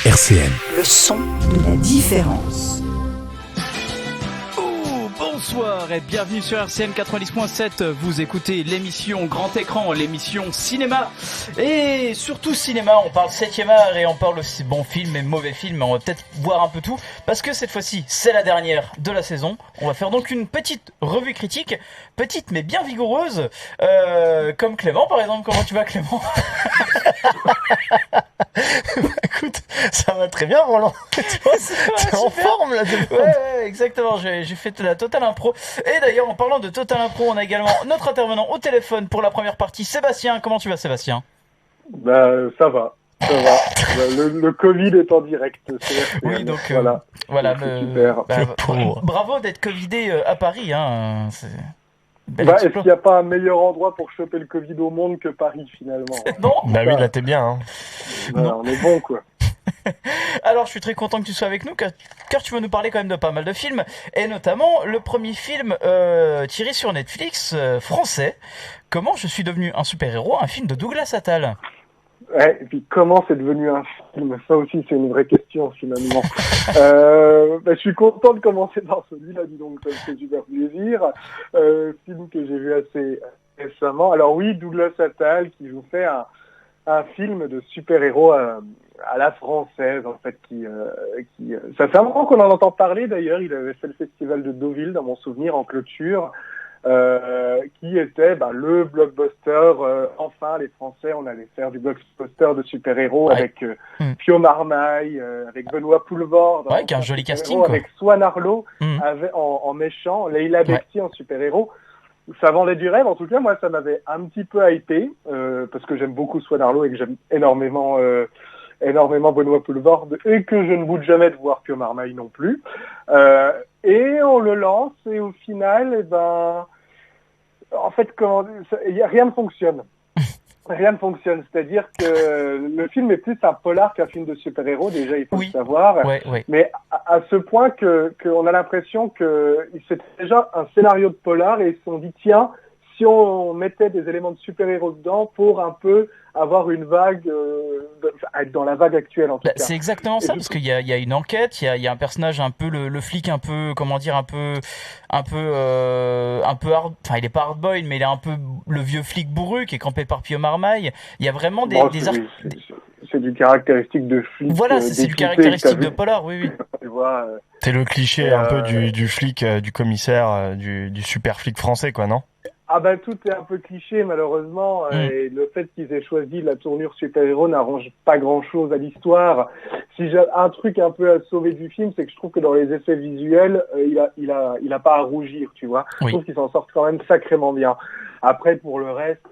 RCN. Le son de la différence. Bonsoir et bienvenue sur RCN 90.7. Vous écoutez l'émission Grand Écran, l'émission cinéma. Et surtout cinéma, on parle 7e art et on parle aussi bon film et mauvais film. On va peut-être voir un peu tout parce que cette fois-ci, c'est la dernière de la saison. On va faire donc une petite revue critique, petite mais bien vigoureuse, comme Clément par exemple. Comment tu vas, Clément? Écoute, ça va très bien, Roland. T'es en forme là. Ouais, exactement. J'ai fait la totale impro. Et d'ailleurs, en parlant de totale impro, on a également notre intervenant au téléphone pour la première partie, Sébastien. Comment tu vas, Sébastien? Ça va. Le Covid est en direct. Oui, donc voilà. Super. Bravo d'être covidé à Paris. Hein. Est-ce qu'il n'y a pas un meilleur endroit pour choper le Covid au monde que Paris finalement? Non. Bah oui, là t'es bien. Hein. On est bon quoi. Alors, je suis très content que tu sois avec nous, car tu vas nous parler quand même de pas mal de films, et notamment le premier film tiré sur Netflix, français, Comment je suis devenu un super-héros, un film de Douglas Attal. Ouais, et puis comment c'est devenu un film? Ça aussi, c'est une vraie question finalement. Je suis content de commencer par celui-là, dis donc, ça me fait super plaisir. Film que j'ai vu assez récemment. Alors oui, Douglas Attal qui nous fait un film de super-héros à la française, en fait, ça fait un moment qu'on en entend parler d'ailleurs. Il avait fait le festival de Deauville, dans mon souvenir, en clôture, qui était le blockbuster. Enfin, les Français, on allait faire du blockbuster de super-héros avec Pio Marmaille, avec Benoît Poelvoorde, avec un joli casting, quoi. Avec Swan Arlo en méchant, Leila Bekti en super-héros. Ça vendait du rêve, en tout cas, moi, ça m'avait un petit peu hypé, parce que j'aime beaucoup Swan Arlo et que j'aime énormément Benoît Poelvoorde, et que je ne boude jamais de voir Pio Marmaille non plus. Et on le lance, et au final, en fait, rien ne fonctionne. Rien ne fonctionne, c'est-à-dire que le film est plus un polar qu'un film de super-héros, déjà, il faut le savoir. Ouais. Mais à ce point qu'on a l'impression que c'était déjà un scénario de polar et ils se sont dit, tiens, si on mettait des éléments de super-héros dedans pour un peu avoir une vague, être dans la vague actuelle en tout cas. C'est exactement ça, parce qu'il y a une enquête, il y a un personnage un peu le flic un peu, comment dire, un peu hard, enfin il est pas hard boy, mais il est un peu le vieux flic bourru qui est campé par Pio Marmaille. Il y a vraiment c'est du caractéristique de flic. Voilà, c'est du caractéristique de polar, oui. Tu vois, c'est le cliché un peu du flic, du commissaire, du super flic français, quoi, non? Tout est un peu cliché malheureusement, et le fait qu'ils aient choisi la tournure super-héros n'arrange pas grand-chose à l'histoire. Si j'ai un truc un peu à sauver du film, c'est que je trouve que dans les effets visuels, il a pas à rougir, tu vois. Je trouve qu'ils s'en sortent quand même sacrément bien. Après, pour le reste,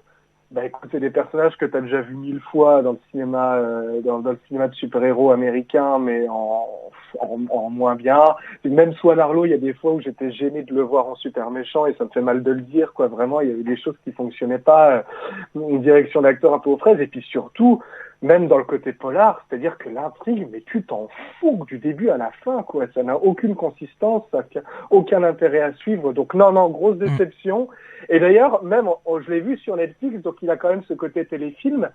écoute, c'est des personnages que tu as déjà vu 1000 fois dans le cinéma, dans le cinéma de super-héros américain, mais en moins bien. Et même Swan Arlo, il y a des fois où j'étais gêné de le voir en super méchant et ça me fait mal de le dire, quoi. Vraiment, il y avait des choses qui fonctionnaient pas, une direction d'acteur un peu aux fraises, et puis surtout, même dans le côté polar, c'est-à-dire que l'intrigue, mais tu t'en fous du début à la fin, quoi. Ça n'a aucune consistance, ça n'a aucun intérêt à suivre. Donc non, grosse déception. Et d'ailleurs, même, je l'ai vu sur Netflix, donc il a quand même ce côté téléfilm.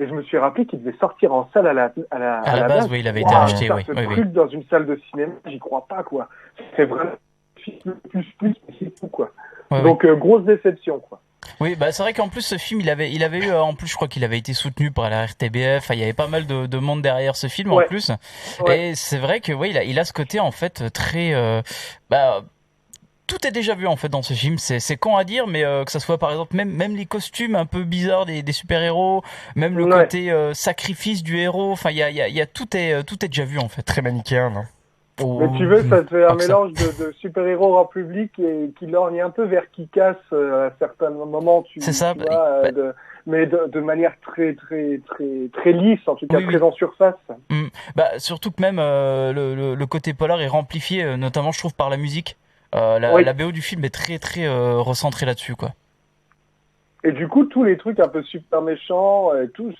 Et je me suis rappelé qu'il devait sortir en salle à la base. Oui, il avait été racheté, Ce truc dans une salle de cinéma, j'y crois pas, quoi. C'est vraiment plus, c'est tout, quoi. Donc, grosse déception, quoi. Oui, c'est vrai qu'en plus ce film, il avait eu, en plus je crois qu'il avait été soutenu par la RTBF. Enfin, il y avait pas mal de monde derrière ce film en plus. Et c'est vrai que il a ce côté en fait très, tout est déjà vu en fait dans ce film. C'est con à dire, mais que ça soit par exemple même les costumes un peu bizarres des super-héros, même le côté sacrifice du héros. Enfin, il y a tout est déjà vu en fait. Très manichéen, non? Mais tu veux, ça te fait un mélange de super-héros en public et qui lorgne un peu vers Kick-Ass à certains moments. C'est ça. Mais de manière très très très très lisse, en tout cas très en surface. Surtout que même le côté polar est amplifié, notamment je trouve par la musique. La BO du film est très très recentrée là-dessus, quoi. Et du coup, tous les trucs un peu super méchants, tout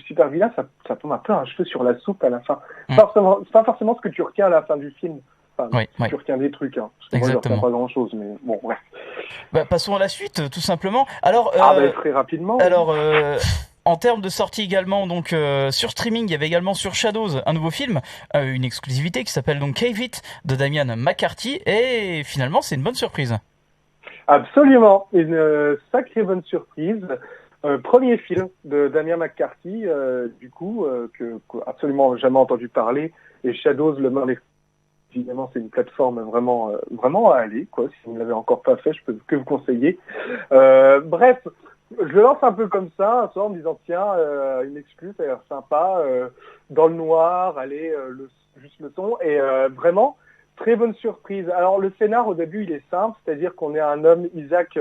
super vilain, ça tombe un peu un cheveu sur la soupe à la fin. C'est pas forcément ce que tu retiens à la fin du film. Enfin, tu retiens des trucs, hein. Moi, je retiens pas grand-chose, mais bon, bref. Passons à la suite, tout simplement. Alors, très rapidement. Alors, En termes de sortie également, donc sur streaming, il y avait également sur Shadows un nouveau film, une exclusivité qui s'appelle donc Cave It de Damian McCarthy, et finalement c'est une bonne surprise. Absolument, une sacrée bonne surprise. Premier film de Damian McCarthy, que absolument jamais entendu parler. Et Shadows, le main évidemment, c'est une plateforme vraiment à aller, quoi. Si vous ne l'avez encore pas fait, je peux que vous conseiller. Bref, je le lance un peu comme ça, un soir, en me disant tiens, une excuse, ça a l'air sympa, dans le noir, allez, juste le son, et vraiment très bonne surprise. Alors le scénar au début il est simple, c'est-à-dire qu'on est un homme, Isaac,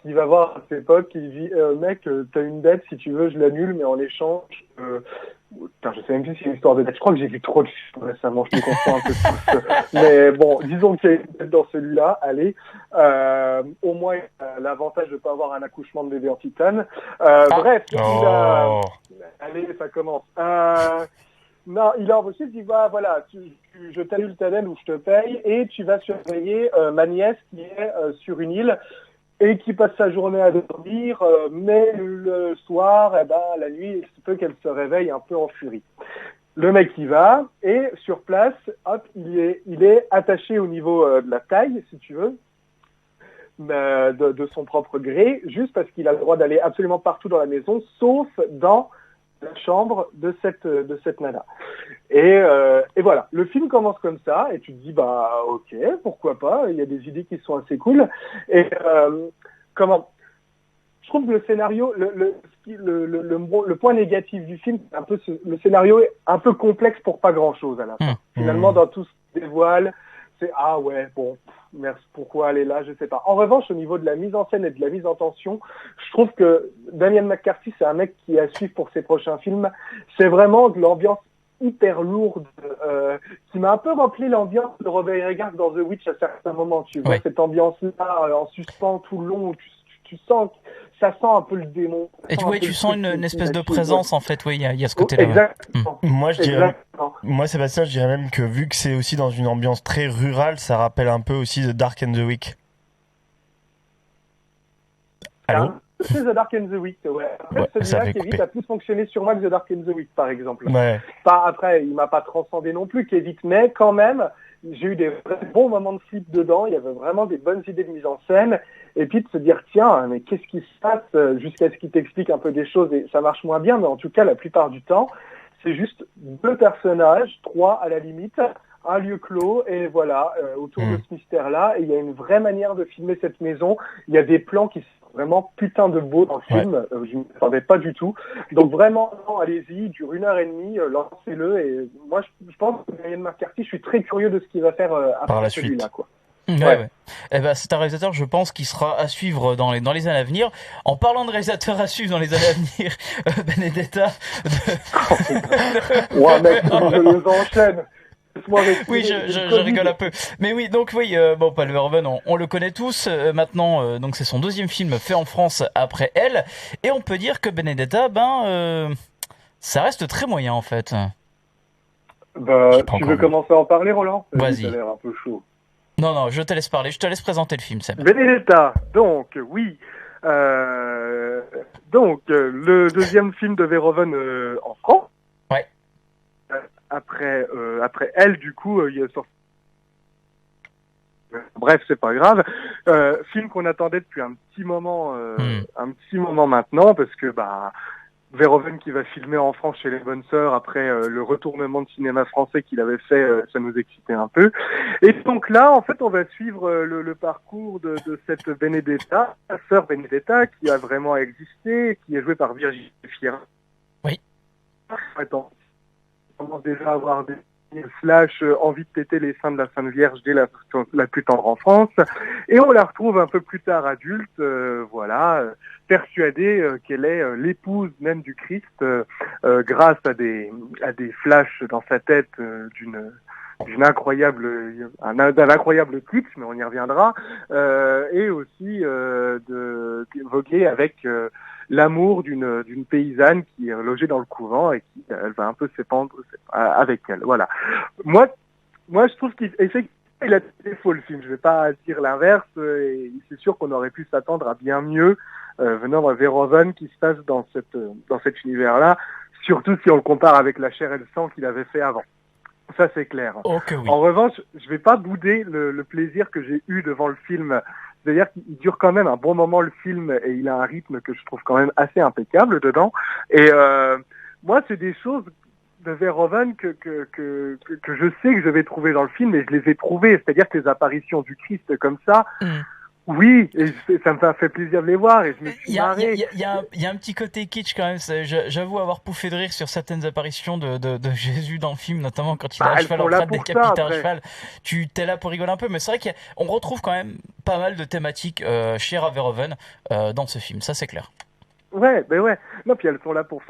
qui va voir à ses potes, qui dit mec, t'as une dette, si tu veux je l'annule, mais en échange putain, je sais même plus si c'est une histoire de dette. Je crois que j'ai vu trop de films récemment, je me confonds un peu tous. Mais bon, disons qu'il y a une dette dans celui-là, allez. Au moins, l'avantage de pas avoir un accouchement de bébé en titane. Bref, allez, ça commence. Non, il a embauché, il dit, bah, voilà, je t'annule ta dette ou je te paye, et tu vas surveiller ma nièce qui est sur une île, et qui passe sa journée à dormir, mais le soir, la nuit, il se peut qu'elle se réveille un peu en furie. Le mec y va, et sur place, hop, il est attaché au niveau de la taille, si tu veux, de son propre gré, juste parce qu'il a le droit d'aller absolument partout dans la maison, sauf dans la chambre de cette nana. Et voilà, le film commence comme ça, et tu te dis bah ok, pourquoi pas, il y a des idées qui sont assez cool. Et je trouve que le scénario, le point négatif du film, c'est un peu le scénario est un peu complexe pour pas grand chose à la fin. Finalement, dans tout ce qui dévoile, c'est ah ouais, bon, merci, pourquoi aller là, je sais pas. En revanche, au niveau de la mise en scène et de la mise en tension, je trouve que Damian McCarthy, c'est un mec qui est à suivre pour ses prochains films. C'est vraiment de l'ambiance hyper lourde, qui m'a un peu rappelé l'ambiance de Robert Eggers dans The Witch à certains moments. Tu vois, cette ambiance-là, en suspens tout le long, où tu sens, ça sent un peu le démon. Et tu sens une espèce de présence, en fait, oui, il y a ce côté-là. Exactement. Moi, Sébastien, je dirais même que vu que c'est aussi dans une ambiance très rurale, ça rappelle un peu aussi The Dark and the Week. Allô? C'est The Dark and the Week, ouais. Après, celui-là, Kevin, a plus fonctionné sur moi que The Dark and the Week, par exemple. Ouais. Après, il m'a pas transcendé non plus, Kevin, mais quand même, j'ai eu des bons moments de flip dedans, il y avait vraiment des bonnes idées de mise en scène, et puis de se dire, tiens, mais qu'est-ce qui se passe, jusqu'à ce qu'il t'explique un peu des choses, et ça marche moins bien, mais en tout cas, la plupart du temps, c'est juste 2 personnages, 3 à la limite, un lieu clos, et voilà, autour de ce mystère-là, et il y a une vraie manière de filmer cette maison, il y a des plans qui sont vraiment putain de beau dans le film, je ne m'attendais pas du tout. Donc vraiment, non, allez-y, il dure 1h30, lancez-le, et moi je pense que Damian McCarthy, je suis très curieux de ce qu'il va faire après celui-là, quoi. Ouais. Eh ben, c'est un réalisateur, je pense, qui sera à suivre dans les années à venir. En parlant de réalisateurs à suivre dans les années à venir, Benedetta. Ouais, mec, je les enchaîne. Oui, je rigole un peu. Mais oui, donc oui, Paul Verhoeven, on le connaît tous. Maintenant, donc c'est son 2e film fait en France après Elle, et on peut dire que Benedetta, ça reste très moyen en fait. Tu veux commencer à en parler, Roland? Vas-y. Ça a l'air un peu chaud. Non, je te laisse parler, je te laisse présenter le film, Seb. Benedetta, donc oui. Le 2e film de Verhoeven en France. Ouais. Après Elle, du coup, il est sorti. Bref, c'est pas grave. Film qu'on attendait depuis un petit moment maintenant, parce que Verhoeven qui va filmer en France chez les Bonnes Sœurs après le retournement de cinéma français qu'il avait fait, ça nous excitait un peu. Et donc là, en fait, on va suivre le parcours de cette Benedetta, la sœur Benedetta, qui a vraiment existé, qui est jouée par Virginie Fira. Oui. Attends, on commence déjà à avoir des slash envie de téter les seins de la Sainte Vierge dès la plus tendre enfance, et on la retrouve un peu plus tard adulte, persuadée qu'elle est l'épouse même du Christ, grâce à des flashs dans sa tête d'un incroyable clip, mais on y reviendra, et aussi de voguer avec l'amour d'une paysanne qui est logée dans le couvent et qui elle va un peu s'épandre avec elle. Voilà. Moi je trouve qu'il a des défauts, le film. Je vais pas dire l'inverse, et c'est sûr qu'on aurait pu s'attendre à bien mieux venant de Verhoeven qui se passe dans cet univers-là, surtout si on le compare avec La chair et le sang qu'il avait fait avant. Ça, c'est clair. Oh que oui. En revanche, je vais pas bouder le plaisir que j'ai eu devant le film. C'est-à-dire qu'il dure quand même un bon moment le film et il a un rythme que je trouve quand même assez impeccable dedans. Et moi, c'est des choses de Verhoeven que je sais que je vais trouver dans le film et je les ai trouvées. C'est-à-dire que les apparitions du Christ comme ça, oui, et ça me fait plaisir de les voir et je me suis marré. Il y a un petit côté kitsch quand même. J'avoue avoir pouffé de rire sur certaines apparitions de Jésus dans le film, notamment quand il est à cheval en train de décapiter un cheval. T'es là pour rigoler un peu, mais c'est vrai qu'on retrouve quand même pas mal de thématiques chères à Verhoeven dans ce film, ça c'est clair. Ouais, ben ouais. Non, puis elles sont là pour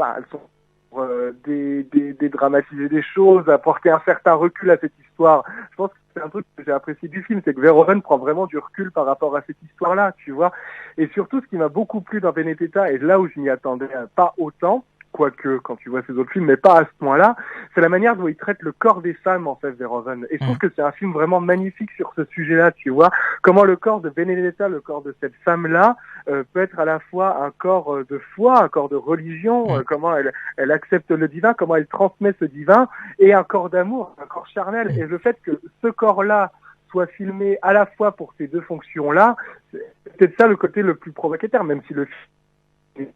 dédramatiser des choses, apporter un certain recul à cette histoire. Je pense que c'est un truc que j'ai apprécié du film, c'est que Verhoeven prend vraiment du recul par rapport à cette histoire-là, tu vois. Et surtout, ce qui m'a beaucoup plu dans Benedetta, et là où je m'y attendais pas autant, quoique quand tu vois ses autres films, mais pas à ce point-là, c'est la manière dont il traite le corps des femmes, en fait, Verhoeven. Et je trouve que c'est un film vraiment magnifique sur ce sujet-là, tu vois. Comment le corps de Benedetta, le corps de cette femme-là, peut être à la fois un corps de foi, un corps de religion, comment elle accepte le divin, comment elle transmet ce divin, et un corps d'amour, un corps charnel. Et le fait que ce corps-là soit filmé à la fois pour ces deux fonctions-là, c'est peut-être ça le côté le plus provocateur, même si le film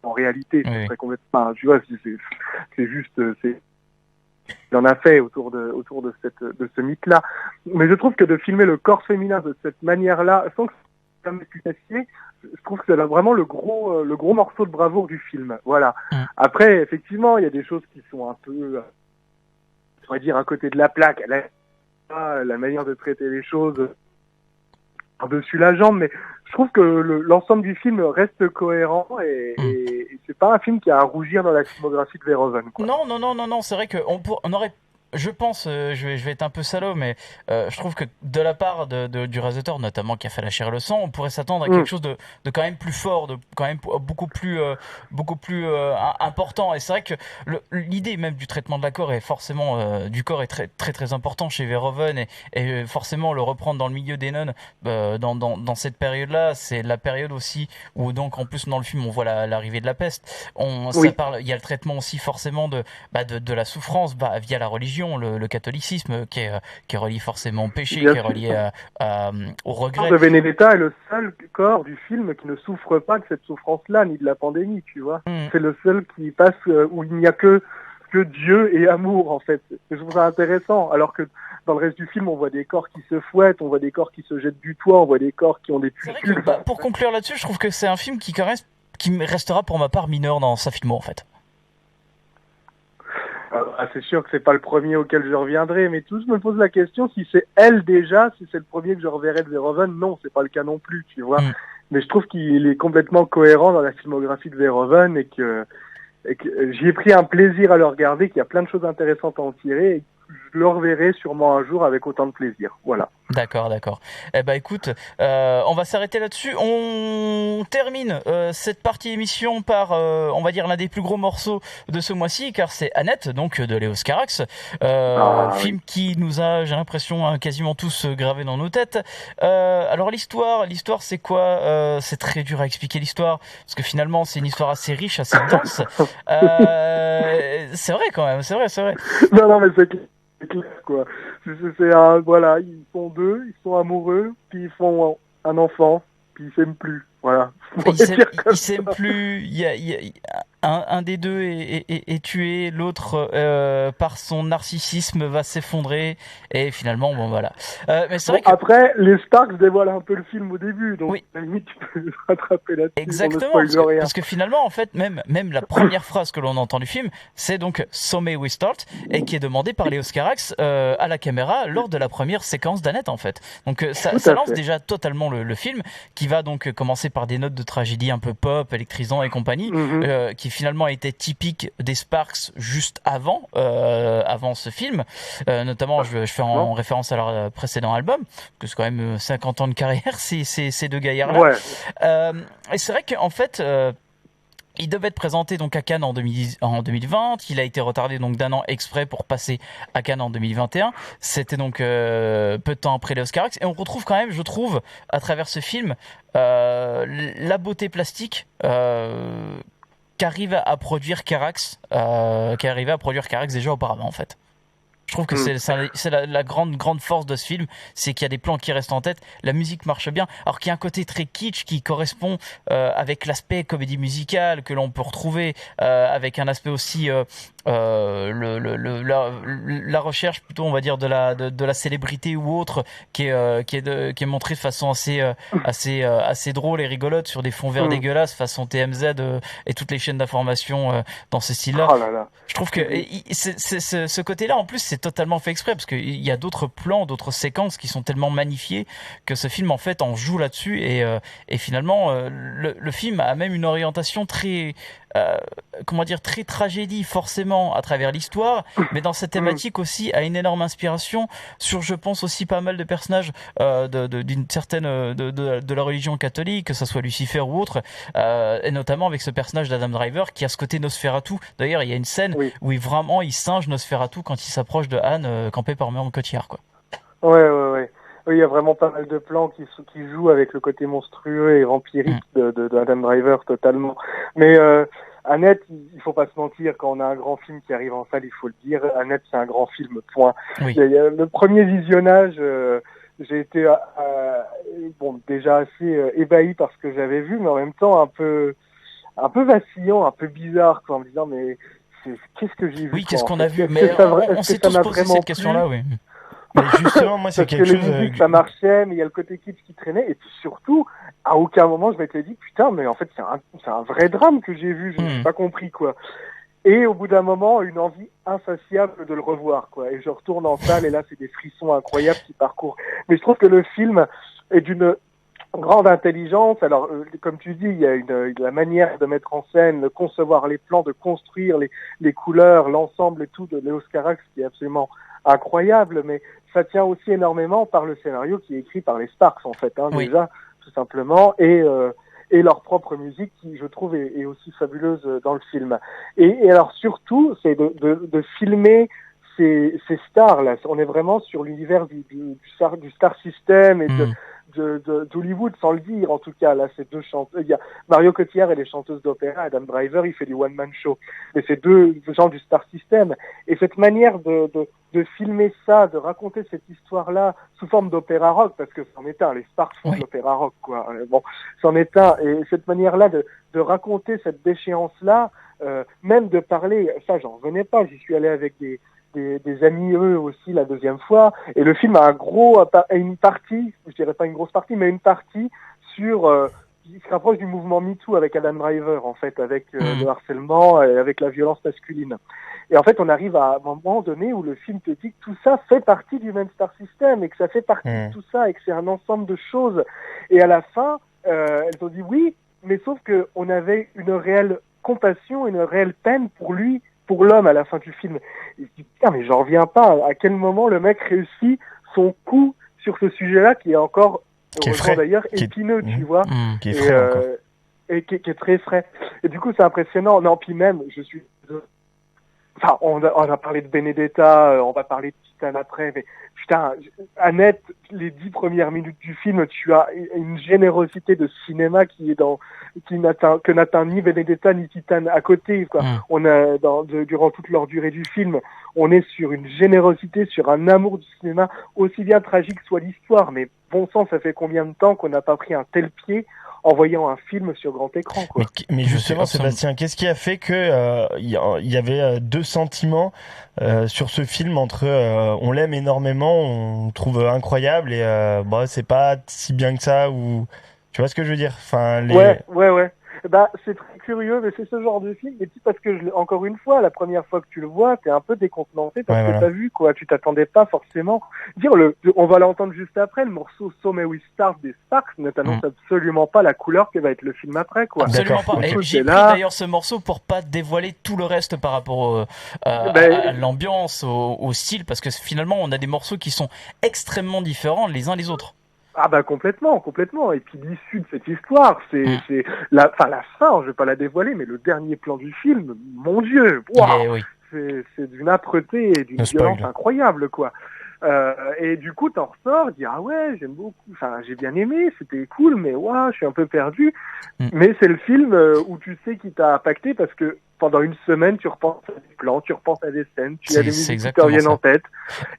en réalité, c'est très complètement, tu vois, c'est juste, il en a fait autour de ce mythe-là. Mais je trouve que de filmer le corps féminin de cette manière-là, sans que ça me putassier, je trouve que c'est vraiment le gros morceau de bravoure du film. Voilà. Après, effectivement, il y a des choses qui sont un peu, on va dire, à côté de la plaque. La manière de traiter les choses par-dessus la jambe, mais je trouve que l'ensemble du film reste cohérent et c'est pas un film qui a à rougir dans la filmographie de Verhoeven, quoi. Non, c'est vrai qu'on aurait, je pense, je vais être un peu salaud, mais je trouve que de la part du réalisateur, notamment qui a fait La chair et le sang, on pourrait s'attendre à quelque chose de quand même plus fort, de quand même beaucoup plus important. Et c'est vrai que l'idée même du traitement de la corps est forcément du corps est très très très important chez Verhoeven et forcément le reprendre dans le milieu des nonnes dans cette période-là, c'est la période aussi où donc en plus dans le film on voit l'arrivée de la peste. Ça parle, il y a le traitement aussi forcément de la souffrance via la religion. Le catholicisme qui est relié forcément au péché, qui est relié au regret. Le Benedetta est le seul corps du film qui ne souffre pas de cette souffrance-là, ni de la pandémie, tu vois. C'est le seul qui passe où il n'y a que Dieu et amour, en fait. Je trouve ça intéressant, alors que dans le reste du film, on voit des corps qui se fouettent, on voit des corps qui se jettent du toit, on voit des corps qui ont des pustules. Pour conclure là-dessus, je trouve que c'est un film qui restera pour ma part mineur dans sa filmo, en fait. C'est sûr que c'est pas le premier auquel je reviendrai, mais tous me posent la question si c'est elle déjà, si c'est le premier que je reverrai de Verhoeven. Non, c'est pas le cas non plus, tu vois. Mais je trouve qu'il est complètement cohérent dans la filmographie de Verhoeven et que j'y ai pris un plaisir à le regarder, qu'il y a plein de choses intéressantes à en tirer et je le reverrai sûrement un jour avec autant de plaisir. Voilà. D'accord. Eh ben écoute, on va s'arrêter là-dessus. On termine cette partie émission par, on va dire, l'un des plus gros morceaux de ce mois-ci, car c'est Annette, donc de Léos Carax, film qui nous a, j'ai l'impression, quasiment tous gravé dans nos têtes. Alors l'histoire, c'est quoi C'est très dur à expliquer l'histoire, parce que finalement c'est une histoire assez riche, assez dense. C'est vrai quand même, c'est vrai. Non, mais c'est clair, quoi. Voilà, ils sont deux, ils sont amoureux, puis ils font un enfant, puis ils s'aiment plus. Voilà. Ils s'aiment plus. Il y a un des deux est tué, l'autre par son narcissisme va s'effondrer et finalement bon voilà. Mais c'est vrai que... Après les Starks dévoilent un peu le film au début, donc à la limite tu peux rattraper là-dessus. Exactement, parce que finalement en fait même la première phrase que l'on entend du film, c'est donc So May We Start et qui est demandée par Léos Carax à la caméra lors de la première séquence d'Annette en fait. Donc ça lance déjà totalement le film qui va donc commencer par des notes de tragédie un peu pop, électrisant et compagnie, qui finalement était typique des Sparks juste avant ce film, notamment je fais en référence à leur précédent album, parce que c'est quand même 50 ans de carrière ces deux gaillards-là. Et c'est vrai qu'en fait Il devait être présenté donc à Cannes en 2020. Il a été retardé donc d'un an exprès pour passer à Cannes en 2021. C'était donc peu de temps après les Oscars. Et on retrouve quand même, je trouve, à travers ce film, la beauté plastique qu'arrive à produire Carax, déjà auparavant en fait. Je trouve que c'est la grande force de ce film, c'est qu'il y a des plans qui restent en tête, la musique marche bien, alors qu'il y a un côté très kitsch qui correspond avec l'aspect comédie musicale que l'on peut retrouver, avec un aspect aussi la recherche plutôt on va dire de la célébrité ou autre qui est montrée de façon assez drôle et rigolote sur des fonds verts dégueulasses façon TMZ et toutes les chaînes d'information dans ce style-là. Oh là là. Je trouve que ce côté-là, en plus, c'est totalement fait exprès parce qu'il y a d'autres plans, d'autres séquences qui sont tellement magnifiées que ce film, en fait, en joue là-dessus. Et finalement, le film a même une orientation très, très tragédie, forcément, à travers l'histoire, mais dans cette thématique aussi, a une énorme inspiration sur, je pense, aussi pas mal de personnages d'une certaine de la religion catholique, que ce soit Lucifer ou autre, et notamment avec ce personnage d'Adam Driver qui a ce côté Nosferatu. D'ailleurs, il y a une scène où il singe Nosferatu quand il s'approche de Anne, campée par Marion Cotillard, quoi. Ouais. Oui, il y a vraiment pas mal de plans qui jouent avec le côté monstrueux et vampirique de Adam Driver totalement. Mais Annette, il faut pas se mentir, quand on a un grand film qui arrive en salle, il faut le dire, Annette c'est un grand film, point. Oui. Le premier visionnage, j'ai été déjà assez ébahi par ce que j'avais vu, mais en même temps un peu vacillant, un peu bizarre, quoi, en me disant mais qu'est-ce que j'ai vu? Oui, qu'est-ce qu'on a vu? Est-ce Mais que on s'est tous posé cette question-là, oui. Mais justement, moi, c'est quelque chose. Parce que les musiques, ça marchait, mais il y a le côté kitsch qui traînait, et puis surtout, à aucun moment, je m'étais dit, putain, mais en fait, c'est un vrai drame que j'ai vu, je n'ai pas compris, quoi. Et au bout d'un moment, une envie insatiable de le revoir, quoi. Et je retourne en salle, et là, c'est des frissons incroyables qui parcourent. Mais je trouve que le film est d'une grande intelligence. Alors, comme tu dis, il y a la manière de mettre en scène, de concevoir les plans, de construire les couleurs, l'ensemble et tout de Léos Carax, qui est absolument incroyable, mais ça tient aussi énormément par le scénario qui est écrit par les Sparks, en fait, déjà, tout simplement, et leur propre musique qui, je trouve, est aussi fabuleuse dans le film. Et alors, surtout, c'est de filmer ces stars, là. On est vraiment sur l'univers du Star System et d'Hollywood, sans le dire, en tout cas. Là, c'est deux chanteuses. Il y a Mario Cotillard et les chanteuses d'opéra. Adam Driver, il fait du one-man show. Mais c'est deux gens du Star System. Et cette manière de filmer ça, de raconter cette histoire-là sous forme d'opéra rock, parce que c'en est un, les Sparks font de l'opéra rock, quoi. Bon, c'en est un. Et cette manière-là de raconter cette déchéance-là, même de parler, ça, j'en revenais pas. J'y suis allé avec des amis, eux aussi, la deuxième fois. Et le film a une partie, je dirais pas une grosse partie, mais une partie sur, qui se rapproche du mouvement MeToo avec Adam Driver, en fait, avec le harcèlement et avec la violence masculine. Et en fait, on arrive à un moment donné où le film te dit que tout ça fait partie du même Star System et que ça fait partie de tout ça et que c'est un ensemble de choses. Et à la fin, elles ont dit oui, mais sauf que on avait une réelle compassion, une réelle peine pour lui, pour l'homme à la fin du film. Et je dis, putain, mais j'en reviens pas. À quel moment le mec réussit son coup sur ce sujet-là qui est encore, heureusement d'ailleurs, épineux, tu vois. Qui est frais, et qui est très frais. Et du coup, c'est impressionnant. Non, puis même, enfin, on a parlé de Benedetta, on va parler de Titane après, mais putain, Annette, les 10 premières minutes du film, tu as une générosité de cinéma que n'atteint ni Benedetta ni Titane à côté, quoi. On a, durant toute leur durée du film, on est sur une générosité, sur un amour du cinéma, aussi bien tragique soit l'histoire, mais bon sang, ça fait combien de temps qu'on n'a pas pris un tel pied en voyant un film sur grand écran, quoi. Mais justement, Sébastien, qu'est-ce qui a fait que il y avait deux sentiments sur ce film entre on l'aime énormément, on le trouve incroyable et c'est pas si bien que ça, ou tu vois ce que je veux dire? Enfin, Ouais. Bah, c'est très curieux, mais c'est ce genre de film. Et puis parce que encore une fois, la première fois que tu le vois, t'es un peu décontenancé parce que t'as vu, quoi. Tu t'attendais pas forcément. On va l'entendre juste après, le morceau So May We Start des Sparks ne t'annonce absolument pas la couleur que va être le film après, quoi. Absolument pas. Et j'ai pris d'ailleurs ce morceau pour pas dévoiler tout le reste par rapport à l'ambiance, au style, parce que finalement, on a des morceaux qui sont extrêmement différents les uns les autres. Ah bah complètement. Et puis l'issue de cette histoire, c'est la fin, je vais pas la dévoiler, mais le dernier plan du film, mon Dieu, waouh, Oui. c'est d'une âpreté et d'une violence incroyable, quoi. Et du coup, t'en ressors, dis ah ouais, j'aime beaucoup, enfin j'ai bien aimé, c'était cool, mais waouh, je suis un peu perdu. Mais c'est le film où tu sais qui t'a impacté parce que pendant une semaine, tu repenses à des plans, tu repenses à des scènes, tu as des musiques qui te reviennent en tête,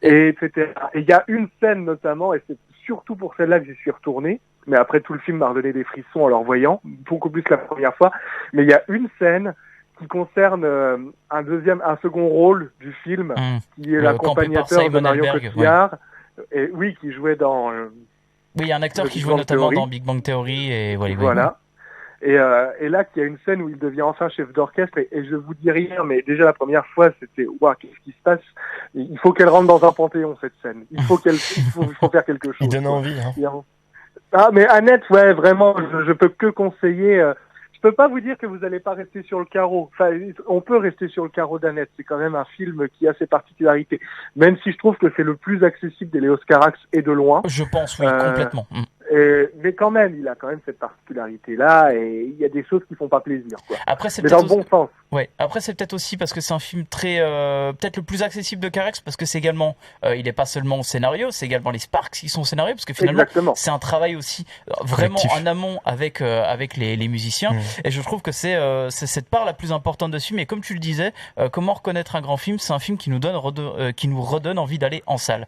et etc. Et il y a une scène notamment, et c'est surtout pour celle-là que j'y suis retourné, mais après tout le film m'a redonné des frissons en le revoyant, beaucoup plus que la première fois, mais il y a une scène qui concerne un second rôle du film, qui est l'accompagnateur de Marion Cotillard, et oui, qui jouait dans... oui, il y a un acteur qui jouait notamment dans Big Bang Theory, et voilà. Et là, il y a une scène où il devient enfin chef d'orchestre, et je vous dis rien, mais déjà la première fois, c'était waouh, qu'est-ce qui se passe? Il faut qu'elle rentre dans un panthéon, cette scène. Il faut faire quelque chose. Il donne envie. Hein. Ah, mais Annette, ouais, vraiment, je peux que conseiller. Je peux pas vous dire que vous n'allez pas rester sur le carreau. Enfin, on peut rester sur le carreau d'Annette. C'est quand même un film qui a ses particularités. Même si je trouve que c'est le plus accessible des Léos Carax et de loin. Je pense, oui, complètement. Mais quand même, il a quand même cette particularité-là, et il y a des choses qui font pas plaisir, quoi. Après, c'est mais dans le bon sens. Ouais. Après, c'est peut-être aussi parce que c'est un film très, peut-être le plus accessible de Carax, parce que c'est également, il est pas seulement au scénario, c'est également les Sparks qui sont au scénario, parce que finalement, c'est un travail aussi vraiment en amont avec les musiciens. Et je trouve que c'est cette part la plus importante dessus. Mais comme tu le disais, comment reconnaître un grand film? C'est un film qui nous redonne envie d'aller en salle.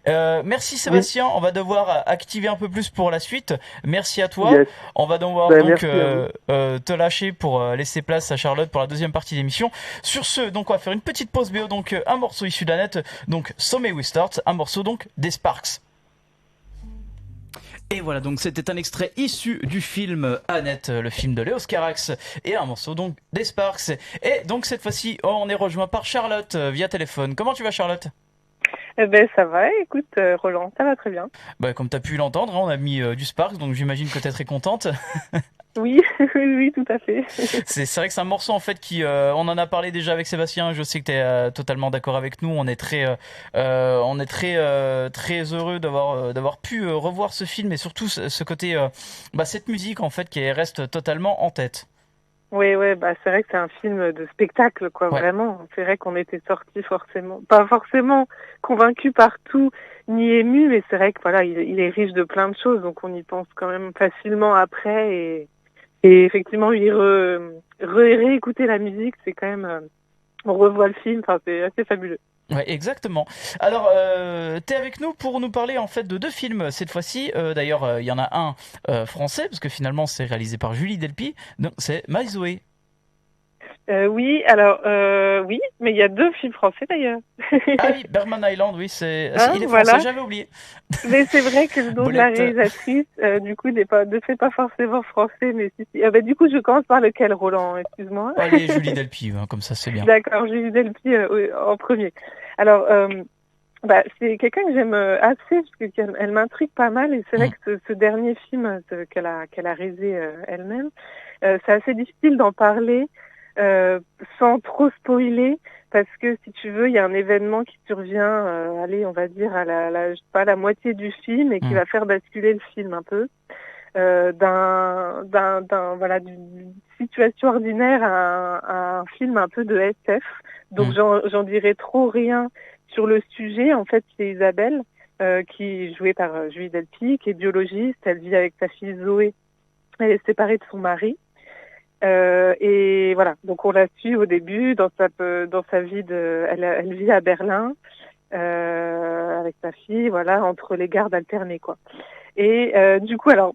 Merci Sébastien. On va devoir activer un peu plus pour la suite. Merci à toi. Yes. On va devoir donc te lâcher pour laisser place à Charlotte pour la deuxième partie d'émission. Sur ce, donc on va faire une petite pause BO, donc un morceau issu d'Annette, donc So May We Start, un morceau donc des Sparks. Et voilà, donc c'était un extrait issu du film Annette, le film de Léos Carax, et un morceau donc des Sparks. Et donc cette fois-ci, on est rejoint par Charlotte via téléphone. Comment tu vas, Charlotte? Ça va, écoute, Roland, ça va très bien. Comme tu as pu l'entendre, on a mis du Sparks, donc j'imagine que tu es très contente. Oui, oui, tout à fait. C'est vrai que c'est un morceau en fait qui, on en a parlé déjà avec Sébastien. Je sais que tu es totalement d'accord avec nous. On est très heureux d'avoir pu revoir ce film, et surtout ce côté, cette musique en fait qui reste totalement en tête. Oui, c'est vrai que c'est un film de spectacle, quoi, vraiment. C'est vrai qu'on était sortis pas forcément convaincus par tout, ni émus, mais c'est vrai que voilà, il est riche de plein de choses, donc on y pense quand même facilement après, et effectivement, réécouter la musique, c'est quand même, on revoit le film, enfin, c'est assez fabuleux. Ouais, exactement. Alors, t'es avec nous pour nous parler en fait de deux films cette fois-ci. D'ailleurs, il y en a un français, parce que finalement c'est réalisé par Julie Delpy. Donc c'est My Zoé. Oui, alors oui, mais il y a deux films français d'ailleurs. Ah oui, Bergman Island, oui, il est français, voilà. J'avais oublié. Mais c'est vrai que le nom de la réalisatrice, du coup, ne fait pas forcément français, mais si. Du coup, je commence par lequel, Roland? Excuse-moi. Allez, Julie Delpy, comme ça, c'est bien. D'accord, Julie Delpy en premier. Alors, c'est quelqu'un que j'aime assez, parce qu'elle m'intrigue pas mal, et c'est vrai que ce dernier film qu'elle a réalisé elle-même, c'est assez difficile d'en parler sans trop spoiler, parce que si tu veux, il y a un événement qui survient, on va dire à la moitié du film, et qui va faire basculer le film un peu d'une situation ordinaire à un film un peu de SF. Donc j'en dirai trop rien sur le sujet. En fait, c'est Isabelle qui est jouée par Julie Delpy, qui est biologiste. Elle vit avec sa fille Zoé. Elle est séparée de son mari. Et voilà, donc on la suit au début dans sa vie elle vit à Berlin avec sa fille, voilà, entre les gardes alternées, quoi. Et du coup, alors,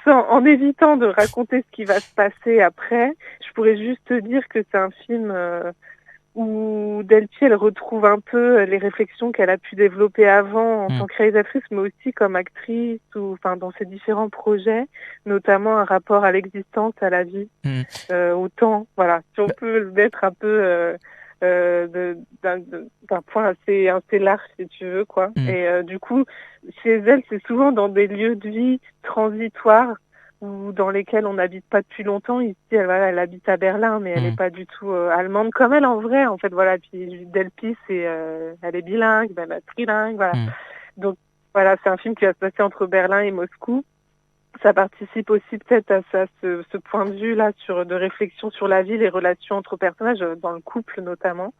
en évitant de raconter ce qui va se passer après, je pourrais juste te dire que c'est un film où Delpy, elle retrouve un peu les réflexions qu'elle a pu développer avant en tant que réalisatrice, mais aussi comme actrice, dans ses différents projets, notamment un rapport à l'existence, à la vie, au temps. Voilà, si on peut le mettre un peu d'un point assez large, si tu veux, quoi. Et du coup, chez elle, c'est souvent dans des lieux de vie transitoires, ou dans lesquels on n'habite pas depuis longtemps. Ici, elle habite à Berlin, mais elle n'est pas du tout allemande comme elle en vrai, en fait, voilà. Puis Delpy, elle est bilingue, elle est trilingue, voilà. Donc Voilà, c'est un film qui va se passer entre Berlin et Moscou. Ça participe aussi peut-être à ce point de vue là de réflexion sur la vie, les relations entre personnages, dans le couple notamment.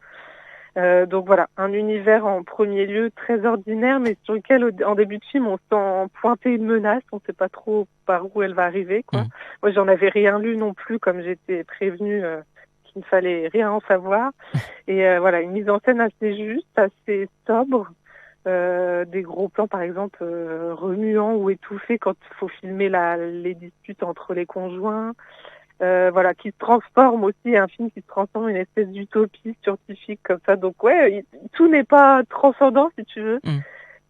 Donc voilà, un univers en premier lieu très ordinaire, mais sur lequel en début de film on sent pointer une menace, on sait pas trop par où elle va arriver, quoi. Moi j'en avais rien lu non plus, comme j'étais prévenue qu'il ne fallait rien en savoir. Et voilà, une mise en scène assez juste, assez sobre. Des gros plans par exemple remuants ou étouffés quand il faut filmer les disputes entre les conjoints, voilà, qui se transforme aussi, un film qui se transforme en une espèce d'utopie scientifique comme ça. Donc ouais, tout n'est pas transcendant si tu veux,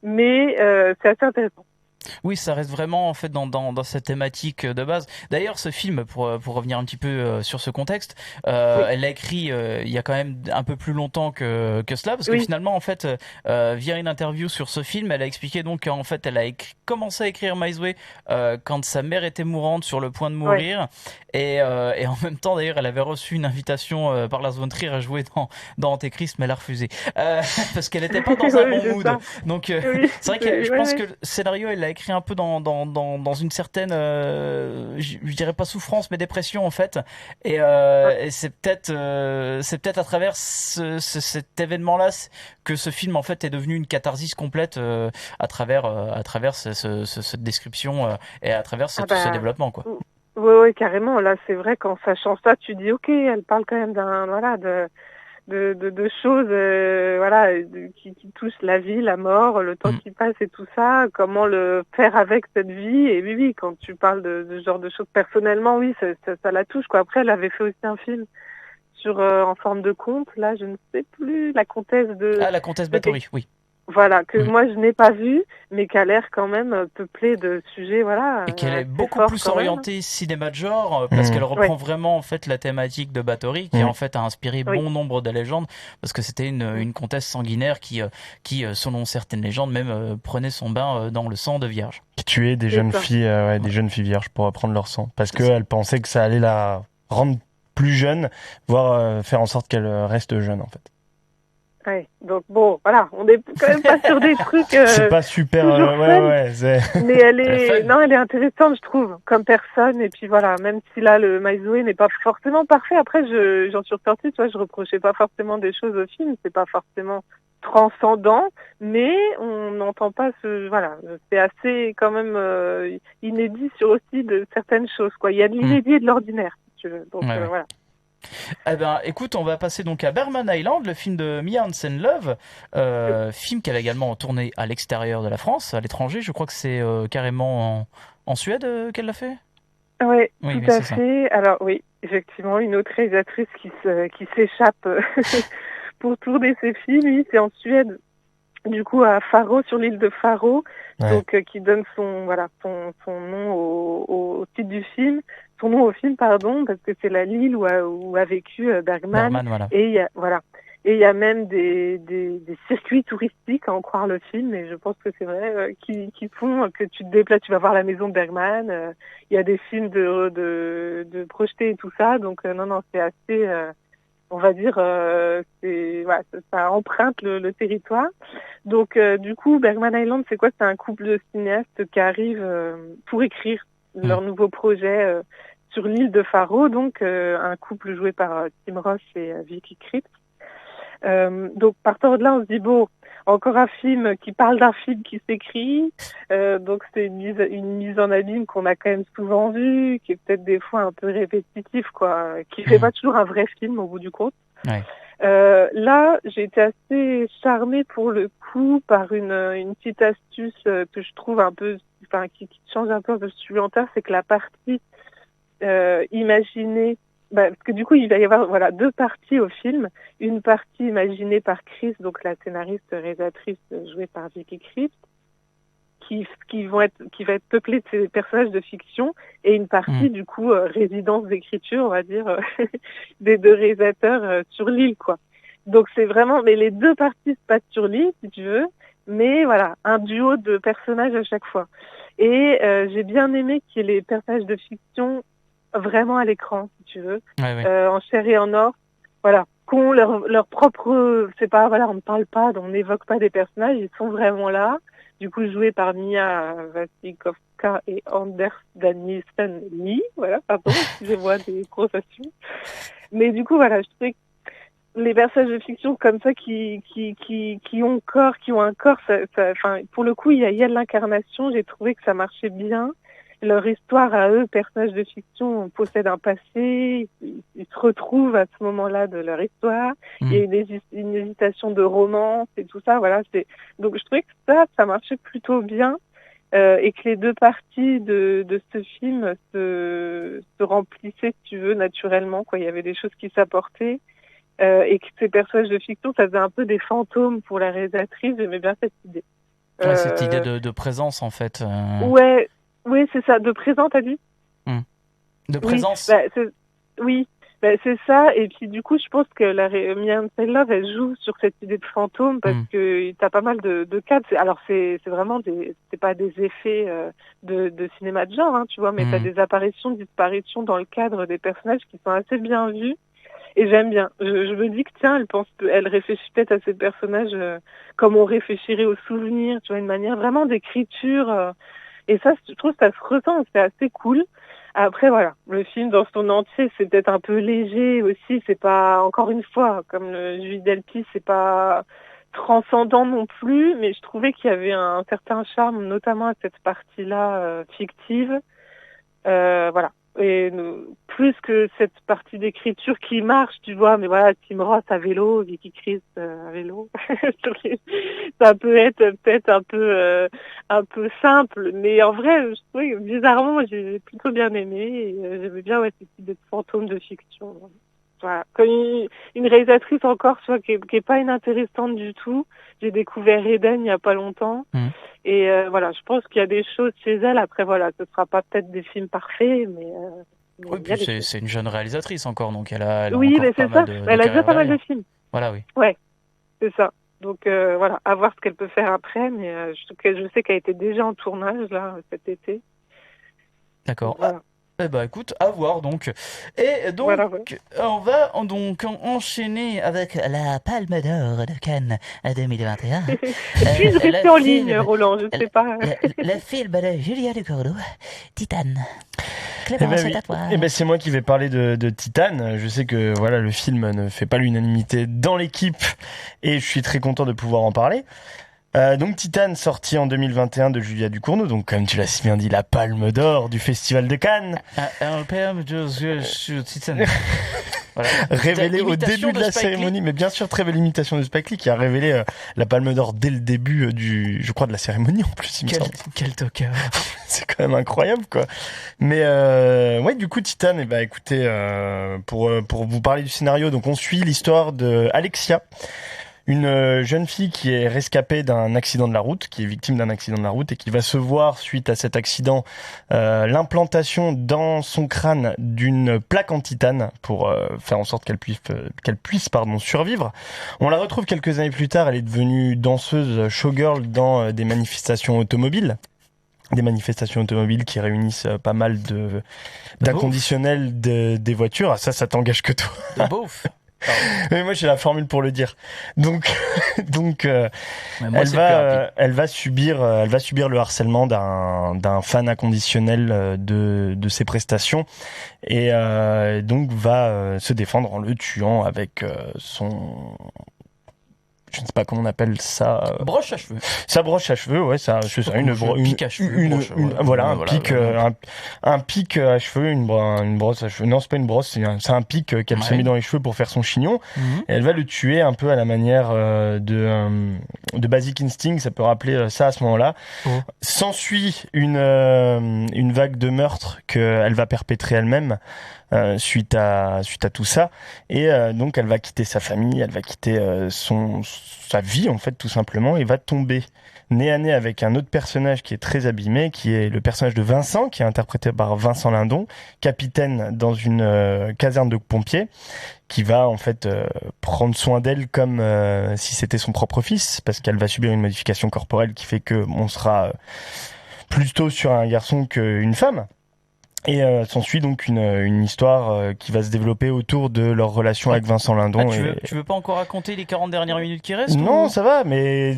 mais c'est assez intéressant. Oui, ça reste vraiment en fait dans cette thématique de base. D'ailleurs, ce film, pour revenir un petit peu sur ce contexte, elle l'a écrit il y a quand même un peu plus longtemps que cela, parce que finalement, en fait, via une interview sur ce film, elle a expliqué donc qu'en fait, elle a commencé à écrire My Way quand sa mère était mourante, sur le point de mourir, et en même temps, d'ailleurs, elle avait reçu une invitation par Lars von Trier à jouer dans Antéchrist, mais elle a refusé parce qu'elle n'était pas dans un bon mood. Donc, c'est vrai que je pense que le scénario, elle l'a écrit un peu dans une certaine, je dirais pas souffrance, mais dépression en fait. Et c'est peut-être à travers cet événement-là que ce film en fait est devenu une catharsis complète à travers cette description et à travers ce développement, quoi. Oui, carrément. Là, c'est vrai qu'en sachant ça, tu dis ok, elle parle quand même de choses qui touchent la vie, la mort, le temps qui passe et tout ça, comment le faire avec cette vie. Et oui, quand tu parles de ce genre de choses personnellement, oui, ça la touche, quoi. Après, elle avait fait aussi un film sur en forme de conte, là, je ne sais plus, la comtesse Bathory, oui. Voilà, que moi je n'ai pas vu, mais qui a l'air quand même peuplé de sujets, voilà. Et qu'elle est beaucoup plus orientée cinéma de genre, parce qu'elle reprend vraiment en fait la thématique de Bathory, qui en fait a inspiré bon nombre de légendes, parce que c'était une comtesse sanguinaire qui selon certaines légendes même prenait son bain dans le sang de vierge. Qui tuait des jeunes filles, des jeunes filles vierges pour prendre leur sang, parce qu'elle pensait que ça allait la rendre plus jeune, voire faire en sorte qu'elle reste jeune en fait. Ouais, donc bon, voilà, on n'est quand même pas sur des trucs. C'est pas super, mais elle est intéressante, je trouve, comme personne. Et puis voilà, même si là le My Way n'est pas forcément parfait. Après, j'en suis ressortie, tu vois, je reprochais pas forcément des choses au film, c'est pas forcément transcendant, mais on n'entend pas c'est assez quand même inédit sur aussi de certaines choses, quoi. Il y a de l'inédit et de l'ordinaire, si tu veux. Donc voilà. Eh ben, écoute, on va passer donc à Bergman Island, le film de Mia Hansen-Løve, film qu'elle a également tourné à l'extérieur de la France, à l'étranger. Je crois que c'est carrément en Suède qu'elle l'a fait. Oui, tout à fait. Alors oui, effectivement, une autre réalisatrice qui s'échappe pour tourner ses films. Oui, c'est en Suède. Du coup, à Faro, sur l'île de Faro, donc qui donne son nom au titre du film. Son nom au film, pardon, parce que c'est l'île où a vécu Bergman. Voilà. Et il y a même des circuits touristiques, à en croire le film, et je pense que c'est vrai, qui font que tu te déplaces, tu vas voir la maison de Bergman. Il y a des films de projetés et tout ça, donc non, c'est assez, on va dire, ça emprunte le territoire. Donc du coup, Bergman Island, c'est quoi? C'est un couple de cinéastes qui arrivent pour écrire leur nouveau projet sur l'île de Faro, donc un couple joué par Tim Roth et Vicky Krieps. Donc partant de là, on se dit bon, encore un film qui parle d'un film qui s'écrit, donc c'est une mise en abîme qu'on a quand même souvent vue, qui est peut-être des fois un peu répétitive, quoi, qui fait pas toujours un vrai film au bout du compte. Ouais. Là, j'ai été assez charmée pour le coup par une petite astuce que je trouve un peu, qui change un peu supplémentaire, c'est que la partie imaginée, parce que du coup il va y avoir deux parties au film, une partie imaginée par Chris, donc la scénariste réalisatrice jouée par Vicky Krieps, qui va être peuplée de ces personnages de fiction, et une partie du coup résidence d'écriture, on va dire, des deux réalisateurs sur l'île, quoi. Donc c'est vraiment, mais les deux parties se passent sur l'île, si tu veux, mais voilà, un duo de personnages à chaque fois. Et j'ai bien aimé qu'il y ait les personnages de fiction vraiment à l'écran, si tu veux, en chair et en or, voilà, qu'ont leur propre, c'est pas, voilà, on ne parle pas, on n'évoque pas des personnages, ils sont vraiment là, du coup jouée par Mia Wasikowska et Anders Danielsen Lee. Voilà, pardon, excusez-moi des prononciations. Mais du coup, voilà, je trouvais que les personnages de fiction comme ça qui ont un corps, enfin, pour le coup, il y a de l'incarnation. J'ai trouvé que ça marchait bien. Leur histoire à eux, personnages de fiction, possèdent un passé. Ils se retrouvent à ce moment-là de leur histoire. Il y a une hésitation de romance et tout ça. Voilà. Donc je trouvais que ça marchait plutôt bien. Et que les deux parties de ce film se remplissaient, si tu veux, naturellement, quoi. Il y avait des choses qui s'apportaient. Et que ces personnages de fiction, ça faisait un peu des fantômes pour la réalisatrice. J'aimais bien cette idée. Ouais, cette idée de présence, en fait. Ouais, oui, c'est ça. De présence, t'as dit De présence. Oui, c'est ça. Et puis du coup, je pense que Mia Hansen-Løve, elle joue sur cette idée de fantôme parce que t'as pas mal de cadres. Alors c'est vraiment c'est pas des effets de cinéma de genre, hein, tu vois, mais t'as des apparitions, disparitions dans le cadre des personnages qui sont assez bien vus. Et j'aime bien. Je me dis que tiens, elle réfléchit peut-être à ces personnages comme on réfléchirait aux souvenirs, tu vois, une manière vraiment d'écriture. Et ça, je trouve que ça se ressent, c'est assez cool. Après, voilà, le film dans son entier, c'est peut-être un peu léger aussi. C'est pas, encore une fois, comme le Julie Delpy, c'est pas transcendant non plus, mais je trouvais qu'il y avait un certain charme, notamment à cette partie-là fictive. Voilà. Et plus que cette partie d'écriture qui marche, tu vois, mais voilà, Tim Roth à vélo, Vicky Krieps à vélo, ça peut être peut-être un peu simple, mais en vrai, je trouvais bizarrement, moi, j'ai plutôt bien aimé, et j'aimais bien cette idée de fantôme de fiction. Voilà. Comme une réalisatrice encore, tu vois, qui est pas inintéressante du tout. J'ai découvert Eden il y a pas longtemps. Et voilà, je pense qu'il y a des choses chez elle. Après, voilà, ce sera pas peut-être des films parfaits, mais oui, puis c'est une jeune réalisatrice encore, donc elle a oui, encore mais pas c'est ça. mal de Elle a déjà pas mal de films. Voilà, oui. Ouais, c'est ça. Donc voilà, à voir ce qu'elle peut faire après, mais je sais qu'elle était déjà en tournage là cet été. D'accord. Voilà. Eh ben écoute, à voir donc. Et donc, voilà. On va donc enchaîner avec la Palme d'Or de Cannes 2021. Puis-je rester en ligne, Roland? Je sais pas. Le film de Julia Ducournau, Titane. Clément, c'est à toi. Eh ben c'est moi qui vais parler de Titane. Je sais que voilà, le film ne fait pas l'unanimité dans l'équipe et je suis très content de pouvoir en parler. Donc Titane, sorti en 2021 de Julia Ducournau, donc comme tu l'as si bien dit, la Palme d'Or du Festival de Cannes. Titane. Voilà. Révélé au début de la cérémonie, mais bien sûr très belle imitation de Spike Lee qui a révélé la Palme d'Or dès le début je crois de la cérémonie en plus. Quel tocard. C'est quand même incroyable quoi. Mais ouais, du coup Titane, écoutez, pour vous parler du scénario, donc on suit l'histoire de Alexia. Une jeune fille qui est rescapée d'un accident de la route, qui est victime d'un accident de la route et qui va se voir, suite à cet accident, l'implantation dans son crâne d'une plaque en titane pour faire en sorte qu'elle puisse survivre. On la retrouve quelques années plus tard, elle est devenue danseuse showgirl dans des manifestations automobiles. Des manifestations automobiles qui réunissent pas mal d'inconditionnels des voitures. Ah, ça t'engage que toi. De beauf. Mais moi j'ai la formule pour le dire. Donc elle va subir le harcèlement d'un fan inconditionnel de ses prestations et donc va se défendre en le tuant avec son, je ne sais pas comment on appelle ça. Broche à cheveux. Sa broche à cheveux, ouais, ça, c'est ça, une pique à cheveux. Un pic à cheveux, une brosse à cheveux. Non, c'est pas une brosse, c'est un pic qu'elle se met dans les cheveux pour faire son chignon. Et elle va le tuer un peu à la manière de Basic Instinct, ça peut rappeler ça à ce moment-là. S'ensuit une vague de meurtres qu'elle va perpétrer elle-même. Suite à tout ça, et donc elle va quitter sa famille, elle va quitter sa vie en fait tout simplement, et va tomber nez à nez avec un autre personnage qui est très abîmé, qui est le personnage de Vincent, qui est interprété par Vincent Lindon, capitaine dans une caserne de pompiers, qui va en fait prendre soin d'elle comme si c'était son propre fils, parce qu'elle va subir une modification corporelle qui fait que on sera plutôt sur un garçon qu'une femme. Et s'ensuit donc une histoire qui va se développer autour de leur relation avec Vincent Lindon. Tu veux pas encore raconter les 40 dernières minutes qui restent? Non, ça va, mais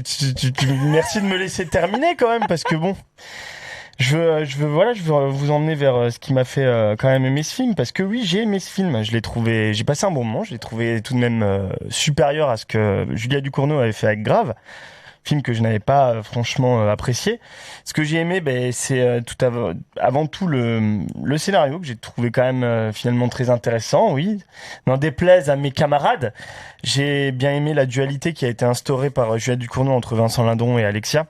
merci de me laisser terminer quand même, parce que bon, je veux vous emmener vers ce qui m'a fait quand même aimer ce film, parce que oui, j'ai aimé ce film, j'ai passé un bon moment, je l'ai trouvé tout de même supérieur à ce que Julia Ducournau avait fait avec Grave. Film que je n'avais pas franchement apprécié. Ce que j'ai aimé, c'est avant tout le scénario que j'ai trouvé quand même finalement très intéressant. Oui, n'en déplaise à mes camarades, j'ai bien aimé la dualité qui a été instaurée par Julia Ducournau entre Vincent Lindon et Alexia,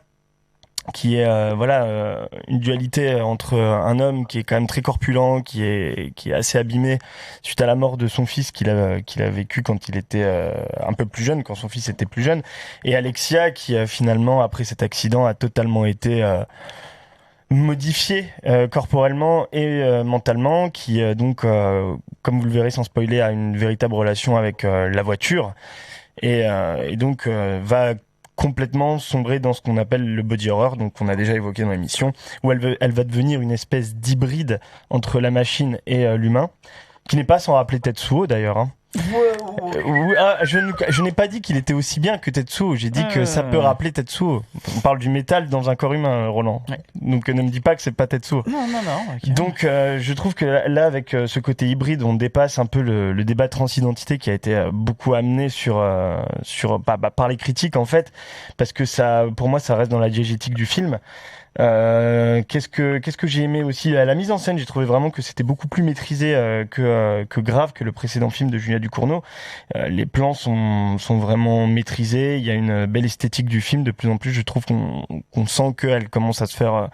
qui est une dualité entre un homme qui est quand même très corpulent, qui est assez abîmé suite à la mort de son fils qu'il a vécu quand il était un peu plus jeune, quand son fils était plus jeune, et Alexia qui finalement après cet accident a totalement été modifié corporellement et mentalement, qui donc comme vous le verrez sans spoiler a une véritable relation avec la voiture et donc va complètement sombrer dans ce qu'on appelle le body horror, donc qu'on a déjà évoqué dans l'émission, où elle va devenir une espèce d'hybride entre la machine et l'humain, qui n'est pas sans rappeler Tetsuo d'ailleurs. Hein. Je n'ai pas dit qu'il était aussi bien que Tetsuo, j'ai dit que ça peut rappeler Tetsuo. On parle du métal dans un corps humain, Roland. Ouais. Donc ne me dis pas que c'est pas Tetsuo. Non. Okay. Donc je trouve que là, avec ce côté hybride, on dépasse un peu le débat transidentité qui a été beaucoup amené par les critiques en fait, parce que ça, pour moi, ça reste dans la diégétique du film. Qu'est-ce que j'ai aimé aussi, la mise en scène, j'ai trouvé vraiment que c'était beaucoup plus maîtrisé que Grave, que le précédent film de Julia Ducournau. Les plans sont vraiment maîtrisés, il y a une belle esthétique du film, de plus en plus je trouve qu'on sent qu'elle commence à se faire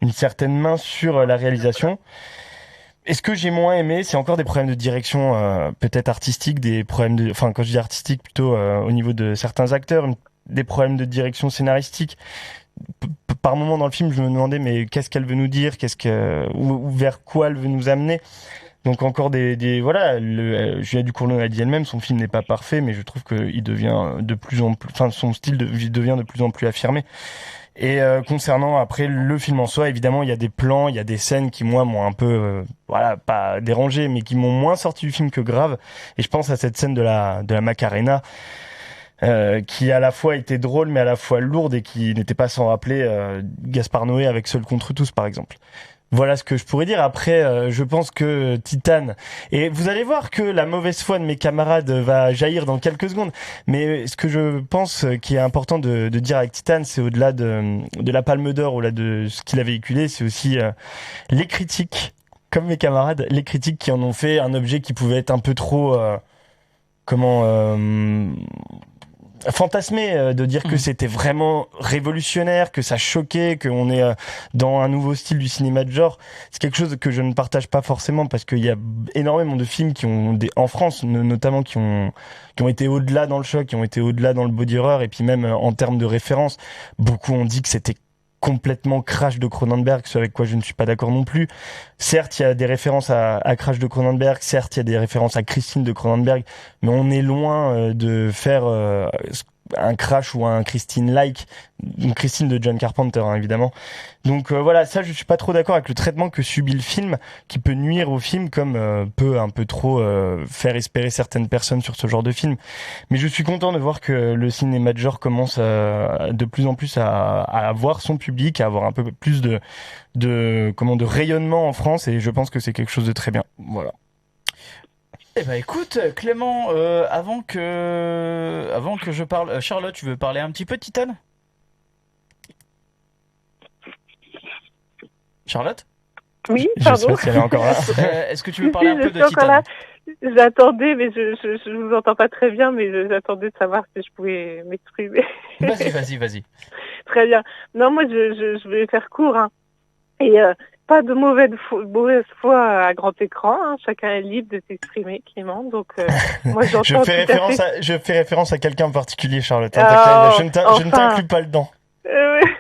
une certaine main sur la réalisation. Et ce que j'ai moins aimé, c'est encore des problèmes de direction peut-être artistique, quand je dis artistique, plutôt au niveau de certains acteurs, des problèmes de direction scénaristique. Par moment dans le film, je me demandais mais qu'est-ce qu'elle veut nous dire, ou vers quoi elle veut nous amener. Donc encore Julia Ducournau a dit elle-même, son film n'est pas parfait, mais je trouve qu'il devient de plus en plus, son style devient de plus en plus affirmé. Et concernant après le film en soi, évidemment, il y a des plans, il y a des scènes qui moi m'ont un peu pas dérangé, mais qui m'ont moins sorti du film que Grave. Et je pense à cette scène de la Macarena. Qui à la fois était drôle mais à la fois lourde et qui n'était pas sans rappeler Gaspard Noé avec Seul contre tous par exemple. Voilà ce que je pourrais dire. Après, je pense que Titane, et vous allez voir que la mauvaise foi de mes camarades va jaillir dans quelques secondes, mais ce que je pense qui est important de dire avec Titane, c'est au-delà de la Palme d'Or, au-delà de ce qu'il a véhiculé, c'est aussi les critiques, comme mes camarades, les critiques qui en ont fait un objet qui pouvait être un peu trop fantasmer, de dire que c'était vraiment révolutionnaire, que ça choquait, qu'on est dans un nouveau style du cinéma de genre. C'est quelque chose que je ne partage pas forcément, parce qu'il y a énormément de films en France notamment, qui ont été au-delà dans le choc, qui ont été au-delà dans le body horror, et puis même en termes de référence, beaucoup ont dit que c'était complètement Crash de Cronenberg, ce avec quoi je ne suis pas d'accord non plus. Certes, il y a des références à Crash de Cronenberg, certes, il y a des références à Christine de Cronenberg, mais on est loin de faire un Crash ou un Christine-like, une Christine de John Carpenter, hein, évidemment. Donc voilà, ça je suis pas trop d'accord avec le traitement que subit le film, qui peut nuire au film, comme peut un peu trop faire espérer certaines personnes sur ce genre de film. Mais je suis content de voir que le cinéma de genre commence de plus en plus à avoir son public, à avoir un peu plus de rayonnement en France, et je pense que c'est quelque chose de très bien. Voilà. Eh ben écoute Clément, avant que je parle, Charlotte, tu veux parler un petit peu de Titane? Charlotte? Oui, pardon. Je sais pas si elle est encore là. Est-ce que tu veux parler un peu de encore Titane? Là. J'attendais, mais je vous entends pas très bien, mais j'attendais de savoir si je pouvais m'exprimer. Vas-y. Très bien. Non, moi je vais faire court, hein. Et pas de mauvaise foi à grand écran, hein. Chacun est libre de s'exprimer, Clément. Donc moi j'entends je fais référence à quelqu'un en particulier, Charlotte. Je ne t'inclus pas dedans.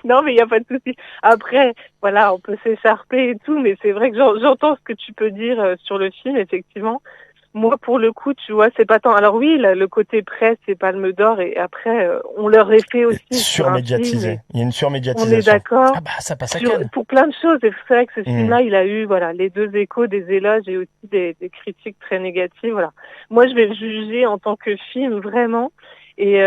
Non, mais il n'y a pas de souci. Après, voilà, on peut s'écharper et tout, mais c'est vrai que j'entends ce que tu peux dire sur le film, effectivement. moi, pour le coup, tu vois, c'est pas tant. Alors oui, le côté presse et Palme d'Or, et après, on leur est fait aussi surmédiatisé. Il y a une surmédiatisation. On est d'accord. Ah bah ça passe à Cannes. Pour plein de choses. Et c'est vrai que ce film-là, il a eu les deux échos, des éloges et aussi des critiques très négatives. Voilà. Moi, je vais le juger en tant que film vraiment. Et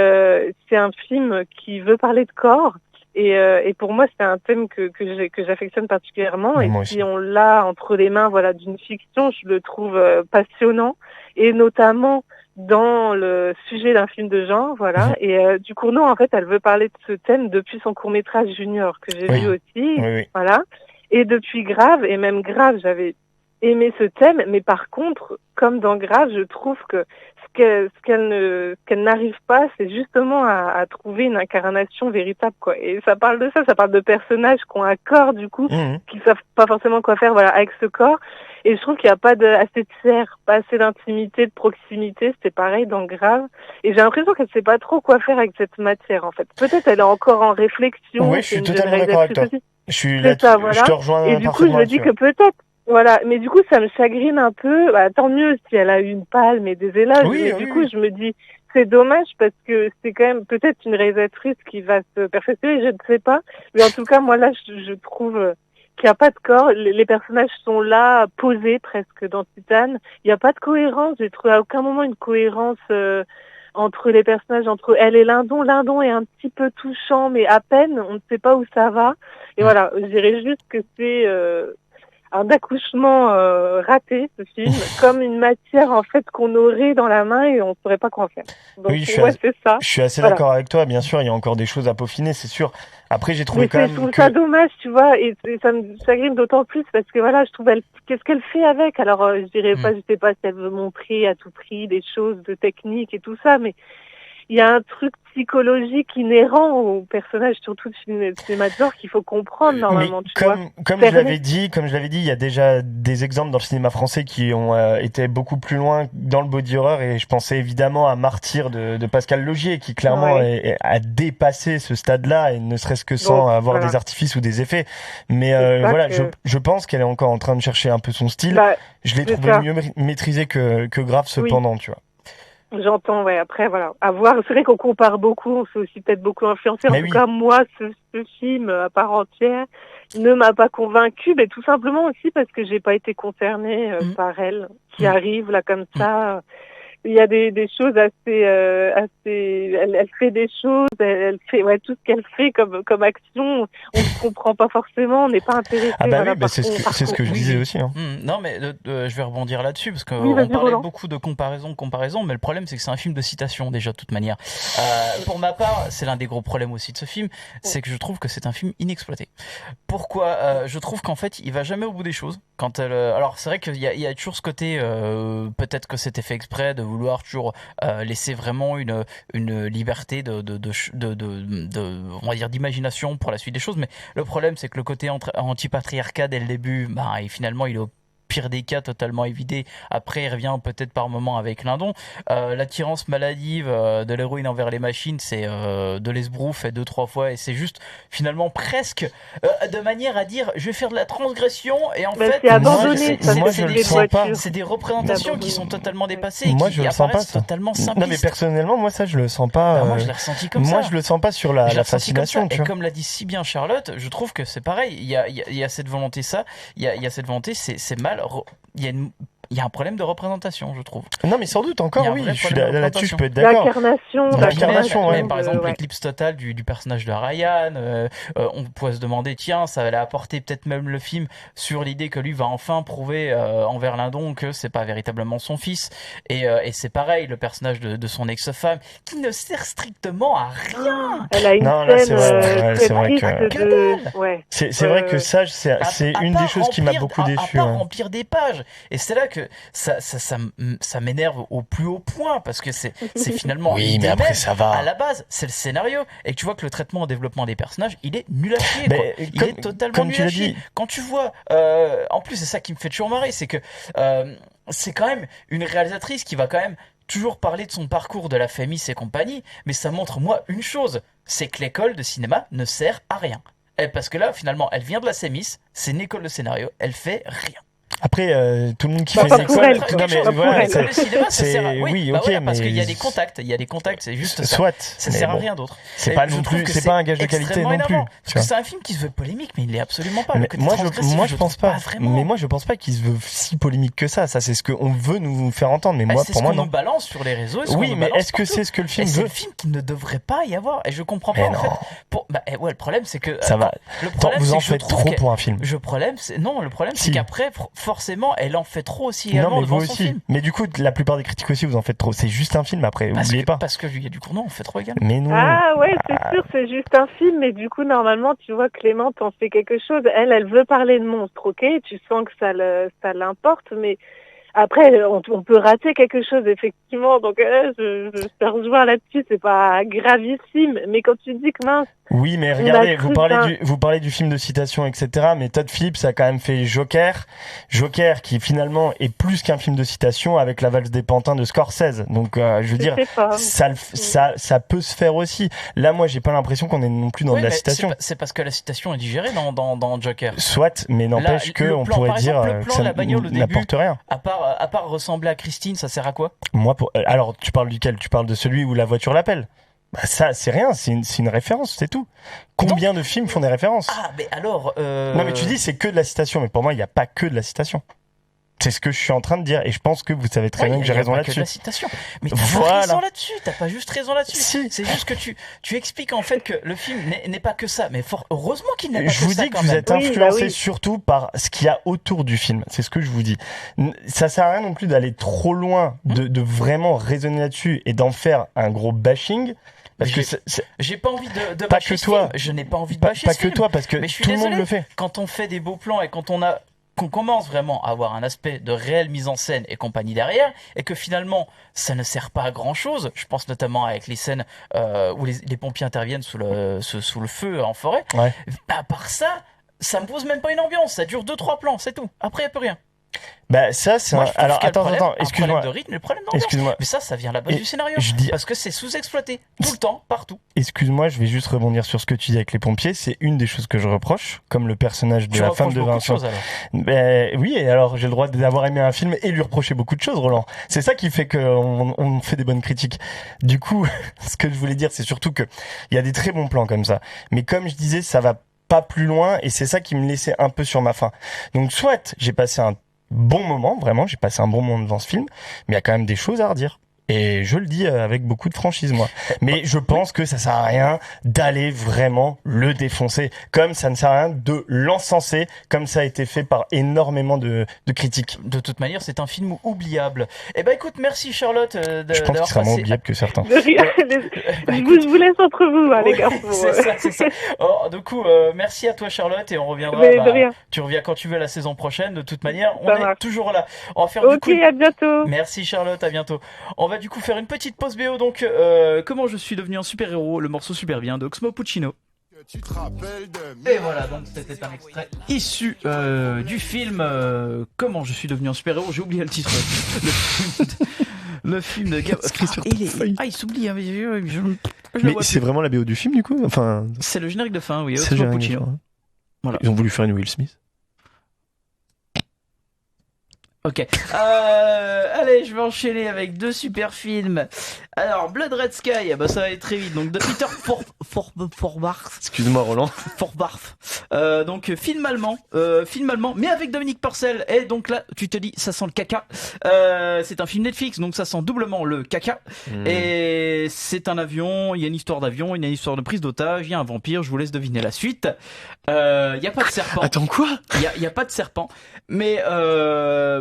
c'est un film qui veut parler de corps. Et pour moi, c'est un thème que j'affectionne particulièrement. Et si on l'a entre les mains, d'une fiction, je le trouve passionnant. Et notamment dans le sujet d'un film de genre, Et Ducournau, en fait, elle veut parler de ce thème depuis son court-métrage Junior, que j'ai vu aussi. Voilà. Et depuis Grave, et même Grave, j'avais aimé ce thème. Mais par contre, comme dans Grave, je trouve que ce qu'elle n'arrive pas, c'est justement à trouver une incarnation véritable, quoi. Et ça parle de ça parle de personnages qui ont un corps, du coup, qui savent pas forcément quoi faire, avec ce corps. Et je trouve qu'il n'y a pas assez de chair, pas assez d'intimité, de proximité. C'était pareil dans Grave. Et j'ai l'impression qu'elle sait pas trop quoi faire avec cette matière, en fait. Peut-être elle est encore en réflexion. Oui, je suis totalement d'accord avec toi. Je suis là, je te rejoins et du coup, je me dis que peut-être, mais du coup, ça me chagrine un peu. Tant mieux si elle a eu une palme et des éloges. Mais du coup, je me dis, c'est dommage parce que c'est quand même peut-être une réalisatrice qui va se perfectionner, je ne sais pas. Mais en tout cas, moi, là, je trouve qu'il n'y a pas de corps. Les personnages sont là, posés presque dans Titane. Il n'y a pas de cohérence. J'ai trouvé à aucun moment une cohérence entre les personnages, entre elle et Lindon. Lindon est un petit peu touchant, mais à peine. On ne sait pas où ça va. Et voilà, je dirais juste que c'est un accouchement raté, ce film, comme une matière en fait qu'on aurait dans la main et on ne saurait pas quoi en faire. Donc c'est ça. Je suis assez d'accord avec toi, bien sûr, il y a encore des choses à peaufiner, c'est sûr. Après, j'ai trouvé je trouve ça dommage, tu vois, et ça me chagrine d'autant plus parce que je trouve qu'est-ce qu'elle fait avec. Alors, je dirais pas, je sais pas si elle veut montrer à tout prix des choses de technique et tout ça, mais il y a un truc psychologique inhérent au personnage, surtout de cinéma de genre, qu'il faut comprendre normalement. Comme je l'avais dit, il y a déjà des exemples dans le cinéma français qui ont été beaucoup plus loin dans le body horror, et je pensais évidemment à Martyr de Pascal Laugier, qui clairement a dépassé ce stade-là, et ne serait-ce que sans avoir des artifices ou des effets. Mais je pense qu'elle est encore en train de chercher un peu son style. Je l'ai trouvé mieux maîtrisé que Grave cependant, tu vois. J'entends, après, à voir. C'est vrai qu'on compare beaucoup, on s'est aussi peut-être beaucoup influencé. En tout cas, moi, ce film, à part entière, ne m'a pas convaincue, mais tout simplement aussi parce que j'ai pas été concernée par elle, qui arrive là comme ça. Il y a des choses assez, elle fait des choses, elle fait, tout ce qu'elle fait comme action, on ne comprend pas forcément, on n'est pas intéressé. Ah bah c'est ce que je disais aussi. Hein. Non mais je vais rebondir là-dessus parce qu'on parlait beaucoup de comparaison, mais le problème c'est que c'est un film de citation déjà de toute manière. Pour ma part, c'est l'un des gros problèmes aussi de ce film, c'est que je trouve que c'est un film inexploité. Pourquoi je trouve qu'en fait il va jamais au bout des choses. Quand alors c'est vrai qu'il y a toujours ce côté, peut-être que c'était fait exprès de vouloir toujours laisser vraiment une liberté de on va dire d'imagination pour la suite des choses, mais le problème c'est que le côté anti-patriarcat dès le début, et finalement il est au pire des cas totalement évidé. Après il revient peut-être par moment avec Lindon. L'attirance maladive de l'héroïne envers les machines, c'est de l'esbrouf fait 2-3 fois, et c'est juste finalement presque de manière à dire je vais faire de la transgression, et en fait c'est des représentations qui sont totalement dépassées et qui apparaissent totalement simplistes. Non mais personnellement moi ça je le sens pas. Moi je l'ai ressenti comme ça. Moi je le sens pas sur la fascination. Et comme l'a dit si bien Charlotte, je trouve que c'est pareil. Il y a cette volonté, il y a cette volonté, c'est mal. Il y a un problème de représentation, je trouve. Non, mais sans doute, encore, oui. Je suis là-dessus, je peux être d'accord. L'incarnation, ouais. Par exemple, l'éclipse totale du personnage de Ryan. On pourrait se demander, tiens, ça allait apporter peut-être même le film sur l'idée que lui va enfin prouver envers Lindon que c'est pas véritablement son fils. Et c'est pareil, le personnage de son ex-femme, qui ne sert strictement à rien. Elle a une scène c'est vrai que c'est vrai que ça, c'est une des choses qui m'a beaucoup déçu. À part remplir des pages. Et c'est là que ça m'énerve au plus haut point, parce que c'est finalement mais après ça va. À la base c'est le scénario, et tu vois que le traitement au développement des personnages il est nul à chier, il est totalement nul à chier. Quand tu vois en plus c'est ça qui me fait toujours marrer, c'est que c'est quand même une réalisatrice qui va quand même toujours parler de son parcours de la famille et compagnie, mais ça montre moi une chose, c'est que l'école de cinéma ne sert à rien. Parce que là finalement elle vient de la CEMIS, c'est une école de scénario, elle fait rien. Après, tout le monde qui Bah, fait pas une pour école, elle, non pas mais pour voilà, elle. Le cinéma, ça sert à... oui, bah ok, voilà, parce mais qu'il y a des contacts, c'est juste ça. soit, Ça mais sert à bon, rien d'autre. c'est Et pas je non trouve plus, que c'est pas un gage de qualité extrêmement non plus. énervant. Parce tu que vois. c'est un film qui se veut polémique, mais il l'est absolument pas. Mais Le côté moi, transgressif, je pense pas. vraiment. Mais moi, je pense pas qu'il se veut si polémique que ça. Ça, c'est ce qu'on veut nous faire entendre. Mais Bah, moi, c'est pour ce moi, qu'on non. nous balance sur les réseaux. Oui, mais est-ce que c'est ce que le film c'est veut? le film qui ne devrait pas y avoir. Et je comprends Mais pas en non. fait. Le problème c'est que Ça va. Le Attends, problème vous c'est en que je faites trouve trop qu'elle- pour un film. Le problème c'est Si. qu'après forcément elle en fait trop aussi Non, également mais vous devant son aussi. film. Mais du coup, la plupart des critiques aussi, vous en faites trop. C'est juste un film après. Oubliez pas. Parce que il y a du Cournot, on fait trop également. Mais non. Ah ouais, c'est sûr, c'est juste un film, mais du coup, normalement, tu vois, Clément t'en fait quelque chose. Elle veut parler de monstre, ok? Tu sens que ça l'importe, mais après, on peut rater quelque chose, effectivement. Donc, je te rejoins là-dessus, c'est pas gravissime. Mais quand tu dis que mince, Oui, mais On regardez, a cru vous parlez du film de citation, etc. Mais Todd Phillips a quand même fait Joker. Joker, qui finalement est plus qu'un film de citation avec La valse des pantins de Scorsese. Donc, je veux dire, sais pas. ça peut se faire aussi. Là, moi, j'ai pas l'impression qu'on est non plus dans Oui, de la mais citation. c'est parce que la citation est digérée dans Joker. Soit, mais n'empêche Là, que le on plan, pourrait par dire exemple, le que plan ça de la bagnole au début, n'apporte rien. À part ressembler à Christine, ça sert à quoi? Moi, alors, tu parles duquel? Tu parles de celui où la voiture l'appelle? Bah, ça, c'est rien, c'est une référence, c'est tout. Combien de films font des références? Ah, mais alors. Non, mais tu dis c'est que de la citation, mais pour moi, il n'y a pas que de la citation. C'est ce que je suis en train de dire, et je pense que vous savez très bien que j'ai raison là-dessus. là-dessus. La citation. Mais t'as Voilà. pas raison là-dessus. T'as pas juste raison là-dessus. Si. C'est juste que tu expliques en fait que le film n'est pas que ça. Mais heureusement qu'il n'est pas Je que vous ça dis que quand vous même. êtes Oui, influencé bah oui. surtout par ce qu'il y a autour du film. C'est ce que je vous dis. Ça sert à rien non plus d'aller trop loin, de vraiment raisonner là-dessus et d'en faire un gros bashing. Parce que J'ai pas envie de Pas bâcher que ce toi. film. Je n'ai pas envie de pas bâcher ce que film. toi, parce que Mais je suis tout le monde désolé. le fait. Quand on fait des beaux plans et qu'on commence vraiment à avoir un aspect de réelle mise en scène et compagnie derrière, et que finalement ça ne sert pas à grand chose. Je pense notamment avec les scènes où les pompiers interviennent sous le feu en forêt. Ouais. À part ça, ça me pose même pas une ambiance. Ça dure 2-3 plans, c'est tout. Après, il n'y a plus rien. Bah, ça, c'est Moi, un... je trouve Alors, qu'il y a le attends, problème, un excuse-moi. problème de rythme et le problème d'ambiance. Excuse-moi. Mais ça vient à la base Et du scénario. je dis- Parce que c'est sous-exploité. Tout le temps, partout. Excuse-moi, je vais juste rebondir sur ce que tu dis avec les pompiers. C'est une des choses que je reprends, comme le personnage de Tu la reproches femme de beaucoup de Vincent. choses alors. Ben oui, et alors j'ai le droit d'avoir aimé un film et lui reprocher beaucoup de choses, Roland. C'est ça qui fait qu'on fait des bonnes critiques. Du coup, ce que je voulais dire, c'est surtout que il y a des très bons plans comme ça. Mais comme je disais, ça va pas plus loin et c'est ça qui me laissait un peu sur ma faim. Donc soit j'ai passé un bon moment, vraiment, j'ai passé un bon moment devant ce film, mais il y a quand même des choses à redire. Et je le dis avec beaucoup de franchise, moi. Mais je pense que ça sert à rien d'aller vraiment le défoncer. Comme ça ne sert à rien de l'encenser, comme ça a été fait par énormément de critiques. De toute manière, c'est un film oubliable. Eh ben écoute, merci Charlotte Je pense qu'il sera moins oubliable que certains. De rien. Bah, Je vous laisse entre vous, hein, les Oui, garçons. c'est ça. Oh, du coup, merci à toi Charlotte et on reviendra. Mais de rien. Tu reviens quand tu veux la saison prochaine. De toute manière, on Ça est marche. toujours là. On va faire du Ok, coup. à bientôt. Merci Charlotte, à bientôt. On va du coup faire une petite pause BO. Donc, comment je suis devenu un super-héros, le morceau super bien de Oxmo Puccino. Tu te rappelles de Et voilà, donc c'était un extrait issu du film Comment je suis devenu un super-héros. J'ai oublié le titre. Le film de Gab. Inscrit sur ta il feuille. il s'oublie. Hein, mais je le Mais vois c'est plus. vraiment la BO du film, du coup? Enfin, C'est le générique de fin, oui. c'est Oxmo génial, Puccino. hein. Voilà. Ils ont voulu faire une Will Smith. Ok. Allez, je vais enchaîner avec deux super films. Alors, Blood Red Sky, bah ça va être très vite. Donc de Peter Forbarth. Excuse-moi, Roland. Forbarth. Donc film allemand, mais avec Dominique Purcell. Et donc là, tu te dis, ça sent le caca. C'est un film Netflix, donc ça sent doublement le caca. Et c'est un avion. Il y a une histoire d'avion, il y a une histoire de prise d'otage. Il y a un vampire. Je vous laisse deviner la suite. Il y a pas de serpent. Attends, quoi? Il y a pas de serpent, mais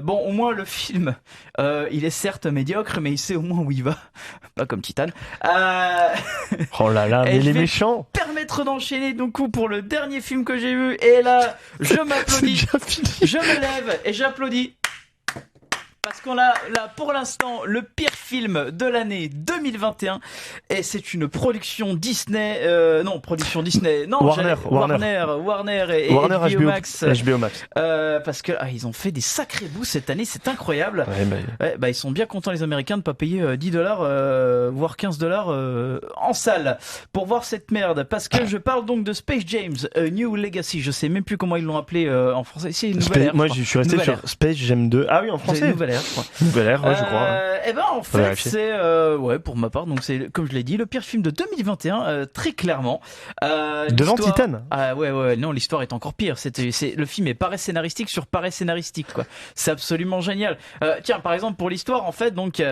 bon, au moins le film, il est certes médiocre, mais il sait au moins où il va, pas comme Titan. Oh là là, Et mais je les vais méchants! Permettre d'enchaîner donc pour le dernier film que j'ai vu, et là, je C'est m'applaudis, déjà fini. je me lève et j'applaudis. Parce qu'on a là pour l'instant le pire film de l'année 2021 et c'est une production Disney, production Disney, non, Warner et HBO Max. HBO Max. Parce que ils ont fait des sacrés bouts cette année, c'est incroyable. Ils sont bien contents les Américains de pas payer $10 voire $15 en salle pour voir cette merde. Parce que je parle donc de Space Jam, A New Legacy. Je sais même plus comment ils l'ont appelé en français. C'est une nouvelle ère. Moi, je suis resté sur Space Jam 2. Ah oui, en français. Nouvelle ère, je crois. Nouvelle ère, ouais, je crois. En fait, c'est pour ma part, donc c'est comme je l'ai dit, le pire film de 2021, très clairement. Devant Titan. Ah ouais, non, l'histoire est encore pire. Le film est paresse scénaristique sur paresse scénaristique, quoi. C'est absolument génial. Tiens, par exemple pour l'histoire, en fait, donc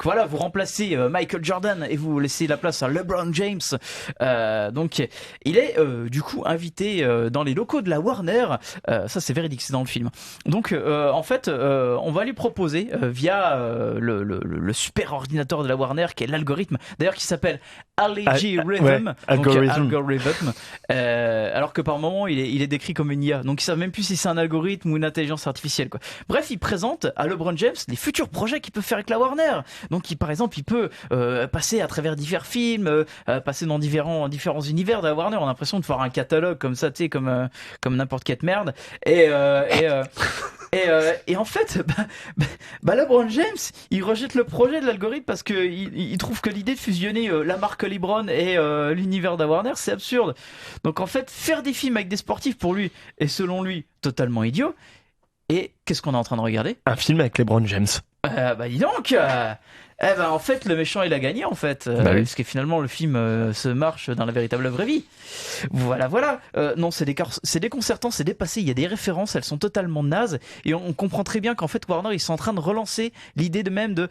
voilà, vous remplacez Michael Jordan et vous laissez la place à LeBron James. Donc il est du coup invité dans les locaux de la Warner. Ça c'est véridique, c'est dans le film. Donc en fait, on va lui proposer via le super ordinateur de la Warner qui est l'algorithme, d'ailleurs qui s'appelle Algorithm. Alors que par moment il est décrit comme une IA. Donc ils savent même plus si c'est un algorithme ou une intelligence artificielle, quoi. Bref, il présente à LeBron James les futurs projets qu'il peut faire avec la Warner. Donc par exemple, il peut passer à travers divers films, passer dans différents univers de la Warner. On a l'impression de voir un catalogue comme ça, tu sais, comme n'importe quelle merde. Et en fait, LeBron James, il rejette le projet de l'algorithme parce que il trouve que l'idée de fusionner la marque LeBron et l'univers de Warner, c'est absurde. Donc en fait, faire des films avec des sportifs pour lui est selon lui totalement idiot. Et qu'est-ce qu'on est en train de regarder ? Un film avec LeBron James. Dis donc. En fait, le méchant il a gagné en fait, oui. parce que finalement le film se marche dans la véritable vraie vie. Voilà. Non, c'est déconcertant, c'est dépassé. Il y a des références, elles sont totalement nazes, et on comprend très bien qu'en fait Warner ils sont en train de relancer l'idée de même de.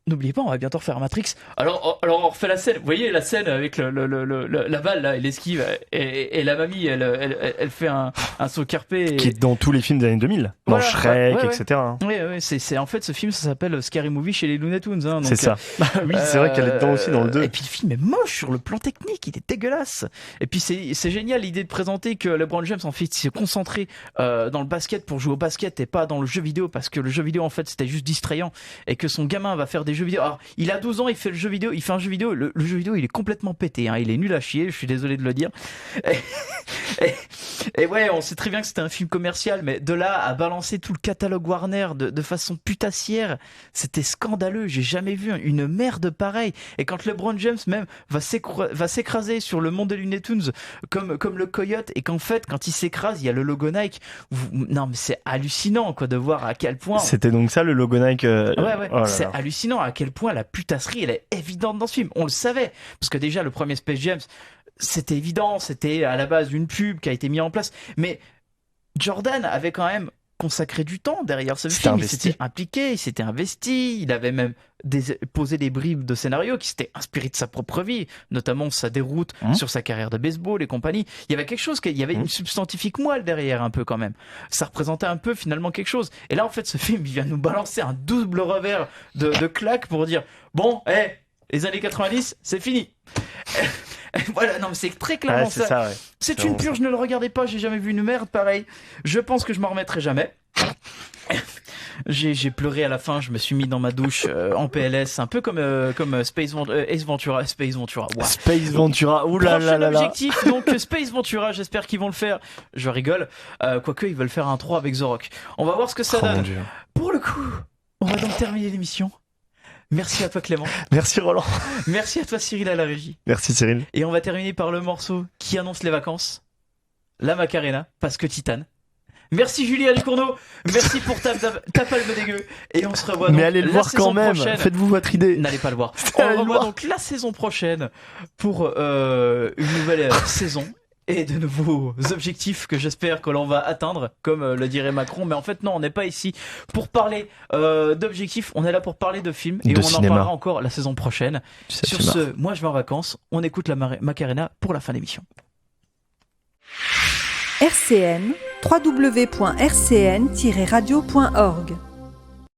N'oubliez pas, on va bientôt refaire Matrix. Alors on refait la scène. Vous voyez la scène avec la balle là, elle esquive et la mamie, elle fait un saut carpé. Qui est dans tous les films des années 2000. Dans Shrek, etc. Oui, c'est en fait ce film, ça s'appelle Scary Movie chez les Looney Tunes. Donc, c'est ça. Oui, c'est vrai qu'elle est dedans aussi dans le 2. Et puis le film est moche sur le plan technique, il est dégueulasse. Et puis c'est génial l'idée de présenter que LeBron James en fait s'est concentré dans le basket pour jouer au basket et pas dans le jeu vidéo, parce que le jeu vidéo en fait c'était juste distrayant et que son gamin va faire des jeux vidéo. Alors, il a 12 ans, il fait un jeu vidéo, le jeu vidéo il est complètement pété, hein, il est nul à chier, je suis désolé de le dire. Et ouais, on sait très bien que c'était un film commercial, mais de là à balancer tout le catalogue Warner de façon putassière, c'était scandaleux, j'ai jamais vu une merde pareille. Et quand LeBron James même va s'écraser sur le monde des Looney Tunes comme le coyote, et qu'en fait quand il s'écrase, il y a le logo Nike. Non mais c'est hallucinant quoi de voir à quel point... C'était donc ça le logo Nike Ouais, c'est hallucinant à quel point la putasserie elle est évidente dans ce film. On le savait, parce que déjà le premier Space Jam, c'était évident, c'était à la base une pub qui a été mise en place, mais Jordan avait quand même consacré du temps derrière ce film, il s'était impliqué, il s'était investi, il avait même posé des bribes de scénario qui s'étaient inspirés de sa propre vie, notamment sa déroute sur sa carrière de baseball et compagnie. Il y avait quelque chose, il y avait une substantifique moelle derrière un peu quand même. Ça représentait un peu finalement quelque chose. Et là en fait ce film il vient nous balancer un double revers de claque pour dire bon, les années 90 c'est fini. Voilà, non mais c'est très clairement ça. Ouais. C'est une purge, ne le regardez pas, j'ai jamais vu une merde pareille. Je pense que je m'en remettrai jamais. J'ai pleuré à la fin, je me suis mis dans ma douche en PLS, un peu comme Ace Ventura. Wow. Space Ventura, oulala. Objectif, donc Space Ventura, j'espère qu'ils vont le faire. Je rigole, quoique ils veulent faire un 3 avec Zorok. On va voir ce que ça donne. Pour le coup, on va donc terminer l'émission. Merci à toi Clément. Merci Roland. Merci à toi Cyril à la régie. Merci Cyril. Et on va terminer par le morceau qui annonce les vacances. La Macarena, parce que Titane. Merci Julie Alicourneau. Merci pour ta palme dégueu. Et on se revoit donc. Mais allez le voir quand même. Prochaine. Faites-vous votre idée. N'allez pas le voir. On se revoit donc la saison prochaine pour une nouvelle saison. Et de nouveaux objectifs que j'espère que l'on va atteindre, comme le dirait Macron. Mais en fait, non, on n'est pas ici pour parler d'objectifs. On est là pour parler de films. Et on en parlera encore la saison prochaine. Sur ce, moi je vais en vacances. On écoute la Macarena pour la fin d'émission. RCN, www.rcn-radio.org